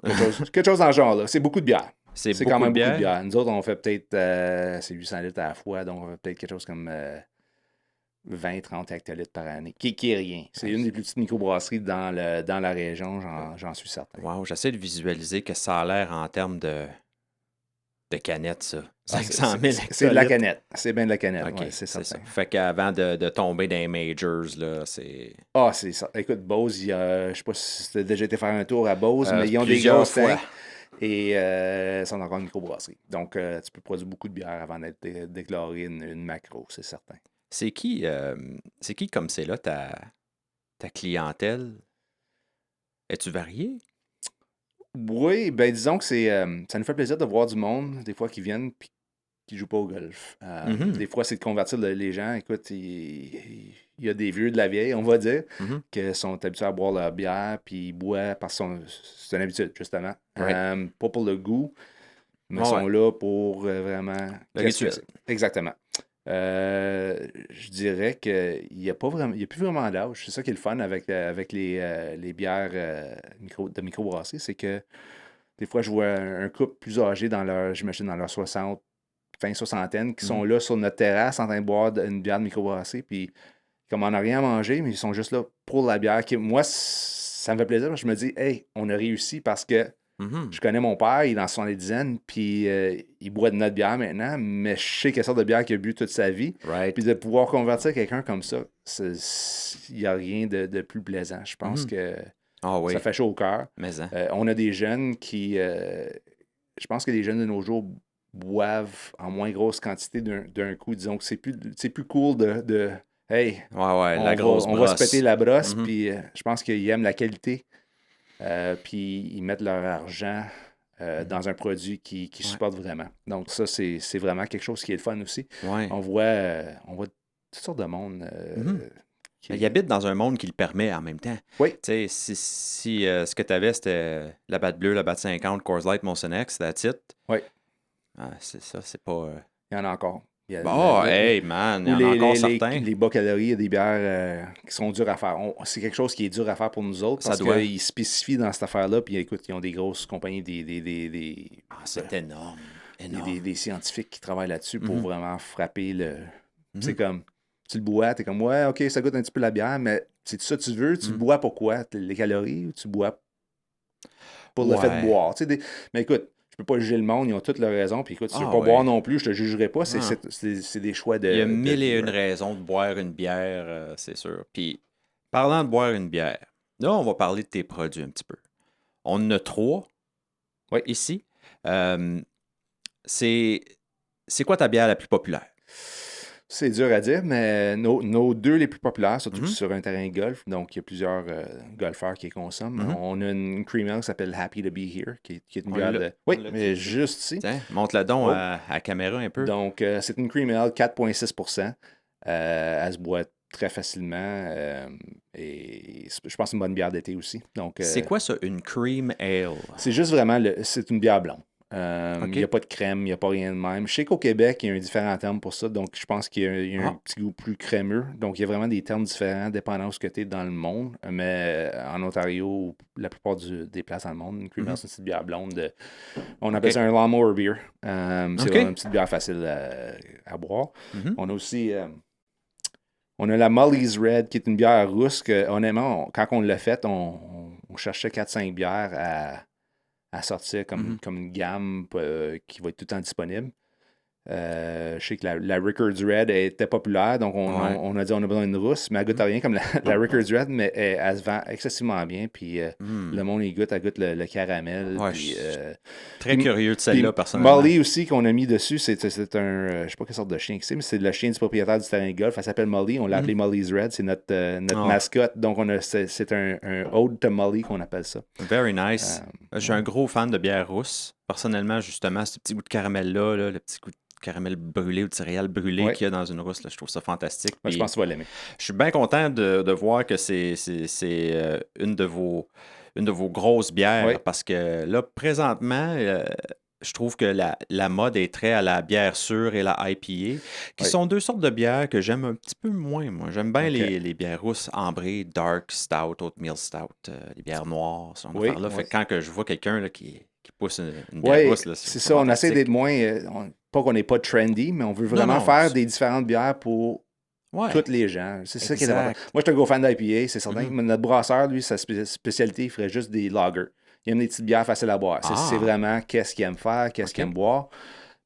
quelque chose dans ce genre-là. C'est beaucoup de bière. C'est C'est quand beaucoup de même beaucoup de bière. bière. Nous autres, on fait peut-être. C'est 800 litres à la fois, donc on fait peut-être quelque chose comme 20-30 hectolitres par année, qui est rien. C'est une des plus petites microbrasseries dans la région, j'en suis certain. Wow, j'essaie de visualiser que ça a l'air en termes de canettes, ça. Ah, 500 000 c'est de la hectolitres. canette. C'est bien de la canette, OK, oui, c'est c'est ça. certain. Fait qu'avant de tomber dans les majors, là, c'est Ah, c'est ça. Écoute, Bose, je sais pas si tu as déjà été faire un tour à Bose, mais ils ont des plusieurs grosses fois. tanks et sont encore une microbrasserie. Donc, tu peux produire beaucoup de bière avant d'être déclaré une macro, c'est certain. C'est qui comme c'est là ta clientèle? Es-tu varié? Oui, ben disons que ça nous fait plaisir de voir du monde, des fois, qui viennent puis qui jouent pas au golf. Mhm, Des fois, c'est de convertir les gens. Écoute, il y a des vieux de la vieille, on va dire, mhm. qui sont habitués à boire leur bière, puis ils boivent parce que c'est une habitude, justement. Right. Pas pour le goût, mais Ouais, ouais. sont là pour vraiment. Le Qu'est-ce que rituel. c'est? Exactement. Je dirais qu'il n'y a pas vraiment, il y a plus vraiment d'âge. C'est ça qui est le fun avec les bières de microbrasserie, c'est que des fois, je vois un couple plus âgé j'imagine, dans leur 60, fin soixantaine, qui sont Mhm. là sur notre terrasse en train de boire une bière de microbrasserie, puis comme on n'a rien à manger, mais ils sont juste là pour la bière. Moi, ça me fait plaisir. Je me dis, hey, on a réussi parce que Mhm. je connais mon père, il est dans 70 puis il boit de notre bière maintenant, mais je sais quelle sorte de bière qu'il a bu toute sa vie. Right. Puis de pouvoir convertir quelqu'un comme ça, il n'y a rien de plus plaisant. Je pense Mhm. que Ah ça oui, fait chaud au cœur. mais hein. On a des jeunes je pense que les jeunes de nos jours boivent en moins grosse quantité d'un coup. Disons que c'est plus cool hey, Ouais, ouais, la on va, grosse on va se péter brosse. la brosse, Mhm. puis je pense qu'ils aiment la qualité, puis ils mettent leur argent Mhm. dans un produit qui Ouais. supporte vraiment. Donc ça, c'est vraiment quelque chose qui est le fun aussi. Ouais. On voit toutes sortes de monde. Mhm. Il Qui... habite dans un monde qui le permet en même temps. Oui, Tu sais, si ce que tu avais, c'était la batte bleue, la batte 50, Coors Light, Molson X, that's it. oui, C'est ça, c'est pas. il y en a encore. Il y a Oh, hey, man, il y ou en a les, encore les, les, certains. les bas calories, il y a des bières qui sont dures à faire. C'est quelque chose qui est dur à faire pour nous autres Ça parce doit. qu'ils spécifient dans cette affaire-là. Puis écoute, ils ont des grosses compagnies, Ah, c'est énorme. des Énorme. scientifiques qui travaillent là-dessus pour Mhm. vraiment frapper le. C'est Mhm. comme, tu le bois, t'es comme, ouais, ok, ça goûte un petit peu la bière, mais c'est ça que tu veux, tu le Mhm. bois pourquoi? Les calories ou tu bois pour le fait de Ouais. boire? Mais écoute, je peux pas juger le monde, ils ont toutes leurs raisons. Puis écoute, si tu veux Ah, pas boire ouais. non plus, je te jugerai pas. C'est Ah. c'est- c'est- c'est des choix Il y a de mille vie, et une right? raisons de boire une bière, c'est sûr. Puis, parlant de boire une bière, là, on va parler de tes produits un petit peu. On en a trois Oui. ici. C'est c'est quoi ta bière la plus populaire? C'est dur à dire, mais nos deux les plus populaires, surtout Mhm. sur un terrain de golf, donc il y a plusieurs golfeurs qui les consomment. Mhm. On a une cream ale qui s'appelle Happy to Be Here, qui est une On bière l'a. de. On Oui, l'a-tu mais ici? juste ici. Tiens, montre-la donc Oh. à la caméra un peu. Donc, c'est une cream ale 4,6%. Elle se boit très facilement et je pense que c'est une bonne bière d'été aussi. Donc, C'est quoi ça, une cream ale? c'est juste vraiment, c'est une bière blonde. Il OK. n'y a pas de crème, il n'y a pas rien de même. Je sais qu'au Québec, il y a un différent terme pour ça, donc je pense qu'il y a un Ah. petit goût plus crémeux. Donc, il y a vraiment des termes différents dépendant de ce que tu es dans le monde. Mais en Ontario, la plupart des places dans le monde, une cream ale, Mhm. c'est une petite bière blonde. On appelle OK. ça un lawnmower beer. C'est OK. vraiment une petite bière facile à boire. Mhm. On a aussi on a la Molly's Red, qui est une bière rousse que, honnêtement, quand on l'a faite, on cherchait 4-5 bières à sortir Mhm. comme une gamme qui va être tout le temps disponible. Je sais que la Rickards Red était populaire, donc Ouais. on a dit on a besoin d'une rousse, mais elle goûte à rien comme la Rickards Red, mais elle se vend excessivement bien. Puis le monde y goûte, elle goûte le caramel. Ouais, Puis, je suis très curieux de puis celle-là, personnellement. Molly aussi, qu'on a mis dessus, c'est un, je sais pas quelle sorte de chien que c'est, mais c'est le chien du propriétaire du terrain de golf. Elle s'appelle Molly, on l'a appelée Molly's Red, c'est notre Oh, mascotte. Donc c'est un ode to Molly qu'on appelle ça. very nice. Je suis un gros fan de bière rousse. Personnellement, justement, ce petit goût de caramel-là, le petit goût de caramel brûlé ou de céréales brûlées Ouais. qu'il y a dans une rousse, là, je trouve ça fantastique. Moi, je Puis pense que tu vas l'aimer. je suis bien content de voir que c'est une de vos grosses bières Oui, parce que là, présentement, je trouve que la mode est très à la bière sûre et la IPA, qui oui. sont deux sortes de bières que j'aime un petit peu moins, moi. J'aime bien OK. les bières rousses ambrées, dark stout, oatmeal stout, les bières noires, ce genre Oui, d'affaires-là. Fait oui. que quand que je vois quelqu'un là, qui pousse une bière Oui, rousse, là, je c'est trouve ça ça. On essaie d'être fantastique. moins. Pas qu'on n'est pas trendy, mais on veut Non, vraiment non. faire des différentes bières pour Ouais, tous les gens. C'est ça qui est important. exact. Moi, je suis un gros fan d'IPA, c'est certain. Mhm. Mais notre brasseur, lui, sa spécialité, il ferait juste des lagers. Il aime des petites bières faciles à boire. C'est Ah, vraiment qu'est-ce qu'il aime faire, qu'est-ce qu'il OK. aime boire.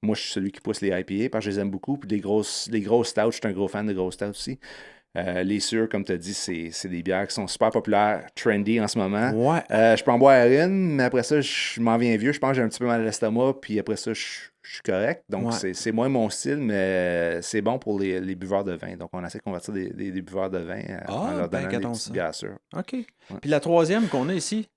Moi, je suis celui qui pousse les IPA parce que je les aime beaucoup. Puis les grosses stouts, je suis un gros fan de grosses stouts aussi. Les sûrs, comme tu as dit, c'est des bières qui sont super populaires, trendy en ce moment. Ouais, Je peux en boire une, mais après ça, je m'en viens vieux. Je pense que j'ai un petit peu mal à l'estomac, puis après ça, je suis correct. Donc, ouais. c'est moins mon style, mais c'est bon pour les buveurs de vin. Donc, on essaie de convertir des buveurs de vin en Ah, leur ben, donnant des regardons petites ça. bières sûres. OK. Ouais. Puis la troisième qu'on a ici.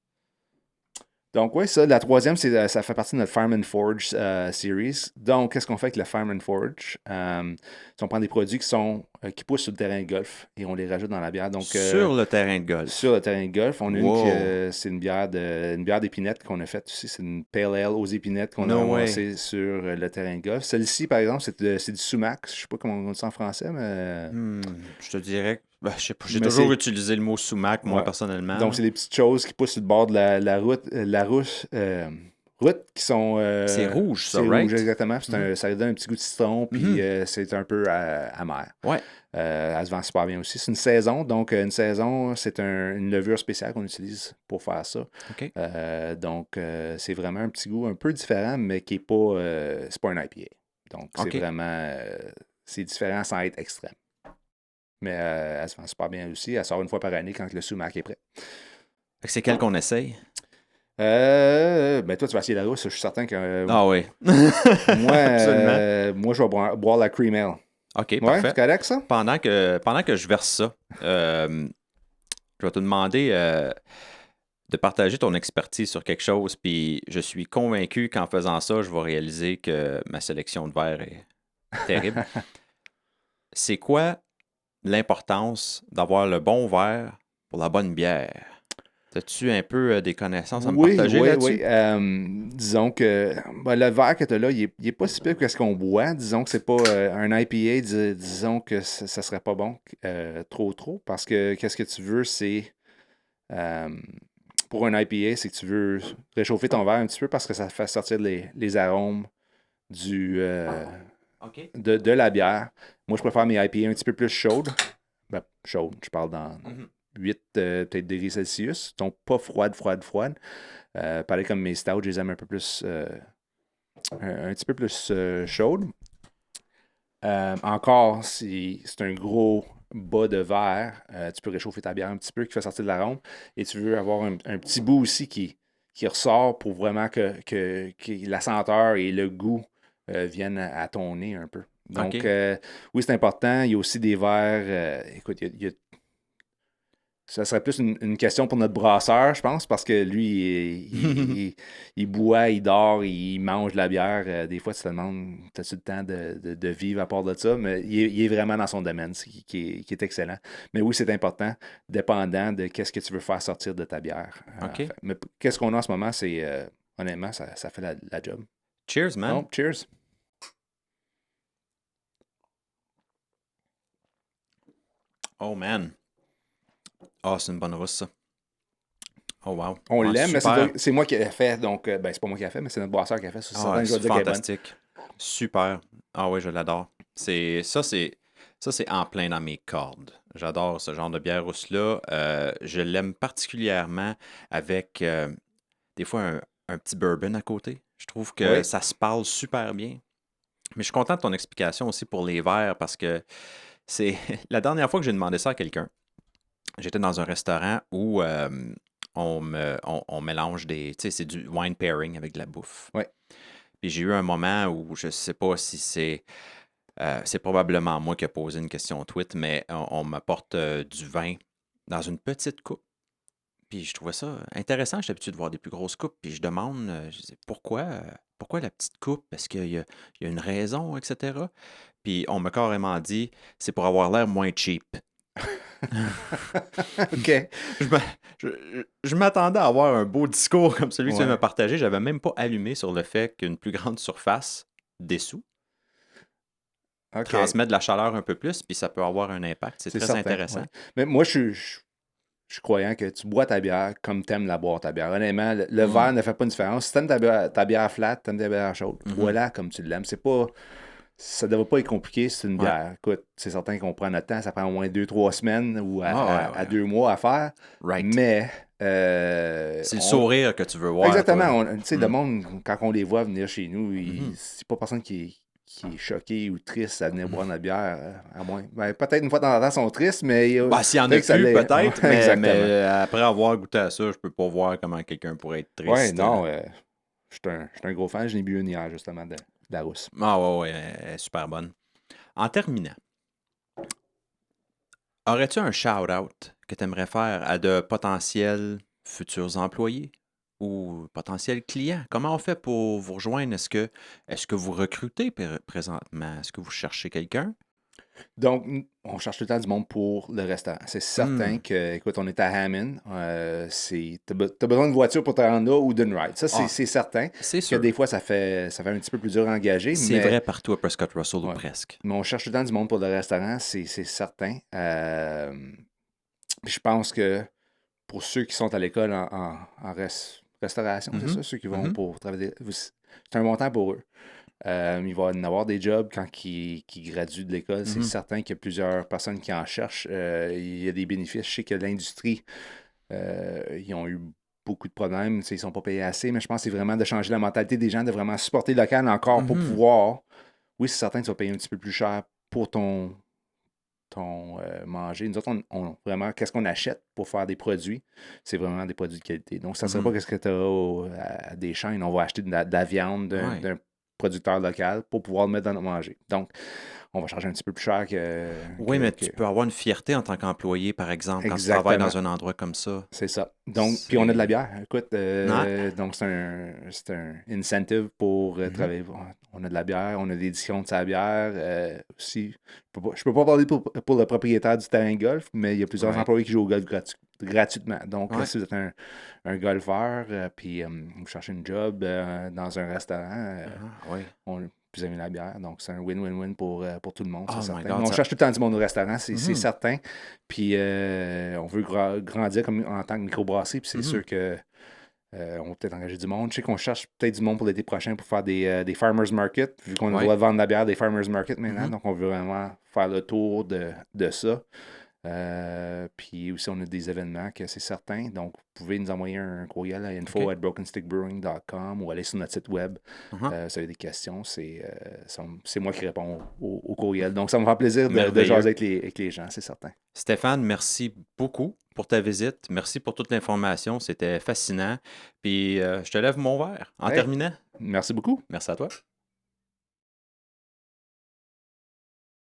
Donc, oui, ça, la troisième, ça fait partie de notre Farm and Forge series. Donc, qu'est-ce qu'on fait avec le Farm and Forge? On prend des produits qui poussent sur le terrain de golf et on les rajoute dans la bière. Donc, Sur le terrain de golf. sur le terrain de golf, on a Wow. c'est une bière d'épinettes qu'on a faite aussi. C'est une pale ale aux épinettes qu'on a No way. ramassée sur le terrain de golf. Celle-ci, par exemple, c'est du sumac. Je sais pas comment on dit ça en français, mais. Je te dirais. Ben, je sais pas. J'ai Mais toujours c'est- utilisé le mot sumac, moi, ouais. personnellement. Donc, c'est des petites choses qui poussent sur le bord de la route, route qui sont. C'est rouge, ça, C'est right? rouge, exactement. Puis ça lui donne un petit goût de citron, puis c'est un peu amer. Ouais. Elle se vend super bien aussi. C'est une saison, donc une saison, c'est une levure spéciale qu'on utilise pour faire ça. OK. Donc, c'est vraiment un petit goût un peu différent, mais qui n'est pas, c'est pas un IPA. Donc, c'est OK. vraiment, c'est différent sans être extrême. Mais elle se vend super bien aussi. Elle sort une fois par année quand le sumac est prêt. Fait que c'est quel qu'on essaye? Ben toi, tu vas essayer la rousse. Je suis certain que Ah oui. Absolument. moi, je vais boire la cream ale. OK, Ouais, parfait. c'est correct, ça? Pendant que je verse ça, je vais te demander de partager ton expertise sur quelque chose, puis je suis convaincu qu'en faisant ça, je vais réaliser que ma sélection de verre est terrible. C'est quoi l'importance d'avoir le bon verre pour la bonne bière? As-tu un peu des connaissances à me partager là-dessus? Oui. Disons que le verre que tu as là, il est pas si pire que ce qu'on boit. Disons que c'est pas un IPA, disons que ça serait pas bon trop, parce que qu'est-ce que tu veux, c'est pour un IPA, c'est que tu veux réchauffer ton verre un petit peu parce que ça fait sortir les arômes OK. de la bière. Moi, je préfère mes IPA un petit peu plus chaudes. Ben, chaudes, je parle dans 8 peut-être degrés Celsius. Donc, pas froide. Pareil comme mes stouts, je les aime un peu plus, un petit peu plus chaudes. Encore, si c'est un gros bas de verre, tu peux réchauffer ta bière un petit peu qui fait sortir de l'arôme. Et tu veux avoir un petit bout aussi qui ressort pour vraiment que la senteur et le goût viennent à ton nez un peu. Donc, OK. oui, c'est important. Il y a aussi des verres. Écoute, ça serait plus une question pour notre brasseur, je pense, parce que lui, il boit, il dort, il mange de la bière. Des fois, tu te demandes, as-tu le temps de vivre à part de ça? Mais il est vraiment dans son domaine, qui est excellent. Mais oui, c'est important, dépendant de qu'est-ce que tu veux faire sortir de ta bière. OK. Mais qu'est-ce qu'on a en ce moment, c'est, honnêtement, ça fait la job. Cheers, man. Oh, cheers! Oh, man. Ah, c'est une bonne rousse, ça. Oh, wow. On Ouais, l'aime, mais super. c'est moi qui l'ai fait, donc, ben, c'est pas moi qui l'ai fait, mais c'est notre brasseur qui a fait. C'est Ah, certain que je vais c'est dire qu'elle est bonne. fantastique. Super. Ah oui, je l'adore. Ça, c'est en plein dans mes cordes. J'adore ce genre de bière rousse-là. Je l'aime particulièrement avec des fois un petit bourbon à côté. Je trouve que Oui, ça se parle super bien. Mais je suis content de ton explication aussi pour les verres parce que c'est la dernière fois que j'ai demandé ça à quelqu'un. J'étais dans un restaurant où on mélange des. Tu sais, c'est du wine pairing avec de la bouffe. oui. Puis j'ai eu un moment où je sais pas si c'est probablement moi qui ai posé une question tweet, mais on m'apporte du vin dans une petite coupe. Puis je trouvais ça intéressant. J'ai l'habitude de voir des plus grosses coupes. Puis je demande, je dis, pourquoi la petite coupe? Est-ce qu'il y a une raison, etc. Puis on m'a carrément dit, c'est pour avoir l'air moins cheap. OK. Je m'a- je m'attendais à avoir un beau discours comme celui que tu viens de me Ouais. partager. J'avais même pas allumé sur le fait qu'une plus grande surface dessous OK. transmet de la chaleur un peu plus, puis ça peut avoir un impact. C'est C'est très certain, oui. intéressant. Mais moi, je suis croyant que tu bois ta bière comme t'aimes la boire, ta bière. Honnêtement, le Mm. verre ne fait pas une différence. Si t'aimes ta bière flat, t'aimes ta bière chaude, Mhm. bois-la comme tu l'aimes. Ça ne devrait pas être compliqué, c'est une Ouais. bière. Écoute, c'est certain qu'on prend notre temps. Ça prend au moins 2, 3 semaines ou Ah, ouais, à ouais. 2 mois à faire. Right. Mais, C'est le sourire que tu veux voir, exactement. toi. Tu sais, le Mm. monde, quand on les voit venir chez nous, Mhm. c'est pas personne qui est choqué ou triste à venir boire notre bière, à moins. Ben, peut-être une fois de temps en temps, ils sont tristes, mais Bah, s'il y en a peut-être que ça plus, l'est. peut-être, Ouais, exactement. mais après avoir goûté à ça, je peux pas voir comment quelqu'un pourrait être Ouais, triste. non, je suis un gros fan. Je n'ai bu une hier, justement, de la rousse. Ah, ouais, ouais, elle est super bonne. En terminant, aurais-tu un shout-out que tu aimerais faire à de potentiels futurs employés ou potentiels clients? Comment on fait pour vous rejoindre? Est-ce que vous recrutez présentement? Est-ce que vous cherchez quelqu'un? Donc, on cherche tout le temps du monde pour le restaurant. C'est certain Hmm. que, écoute, on est à Hammond. T'as besoin d'une voiture pour te rendre là ou d'une ride. Ça, c'est Ah, c'est certain c'est que sûr. des fois, ça fait un petit peu plus dur à engager, C'est mais, vrai partout à Prescott Russell ou ouais. presque. Mais on cherche tout le temps du monde pour le restaurant, c'est certain. Puis je pense que pour ceux qui sont à l'école en restauration, c'est Mhm. ça, ceux qui vont Mhm. pour travailler, c'est un bon temps pour eux. Il va en avoir des jobs quand ils graduent de l'école. C'est Mhm. certain qu'il y a plusieurs personnes qui en cherchent. Il y a des bénéfices. Je sais que l'industrie, ils ont eu beaucoup de problèmes. Tu sais, ils ne sont pas payés assez, mais je pense que c'est vraiment de changer la mentalité des gens, de vraiment supporter le local encore pour Mhm. pouvoir. Oui, c'est certain que tu vas payer un petit peu plus cher pour ton manger. Nous autres, vraiment, qu'est-ce qu'on achète pour faire des produits? C'est vraiment des produits de qualité. Donc, ça ne serait pas Mhm. qu'est-ce que tu as à des chaînes. On va acheter de la viande Ouais. d'un producteur local pour pouvoir le mettre dans notre manger. Donc, on va charger un petit peu plus cher Oui, mais tu peux avoir une fierté en tant qu'employé, par exemple, quand tu travailles exactement. dans un endroit comme ça. C'est ça. Donc, puis on a de la C'est. bière. Écoute, Ouais. donc c'est un incentive pour Mhm. travailler. On a de la bière, on a des discounts sur la bière. Aussi, je peux pas parler pour le propriétaire du terrain de golf, mais il y a plusieurs Right. employés qui jouent au golf gratuitement. Donc, Ouais. si vous êtes un golfeur, puis vous cherchez une job dans un restaurant, Ah, oui. vous aimez la bière. Donc, c'est un win-win-win pour tout le monde, c'est Oh my certain. Mais God, on ça. cherche tout le temps du monde au restaurant, c'est Mhm. certain. Puis, on veut grandir en tant que microbrasserie. Puis, c'est Mhm. sûr que on va peut-être engager du monde. Je sais qu'on cherche peut-être du monde pour l'été prochain pour faire des farmers market, vu qu'on a le Ouais. droit de vendre la bière des farmers market maintenant. Mhm. Donc, on veut vraiment faire le tour de ça. Puis aussi, on a des événements que c'est certain. Donc, vous pouvez nous envoyer un courriel à OK. info@brokenstickbrewing.com ou aller sur notre site web. Mhm. Si vous avez des questions, c'est moi qui réponds au courriel. Donc, ça me fait plaisir de Merveilleux. jaser avec les gens, c'est certain. Stéphane, merci beaucoup pour ta visite. Merci pour toute l'information. C'était fascinant. Puis je te lève mon verre en Hey, terminant. merci beaucoup. Merci à toi.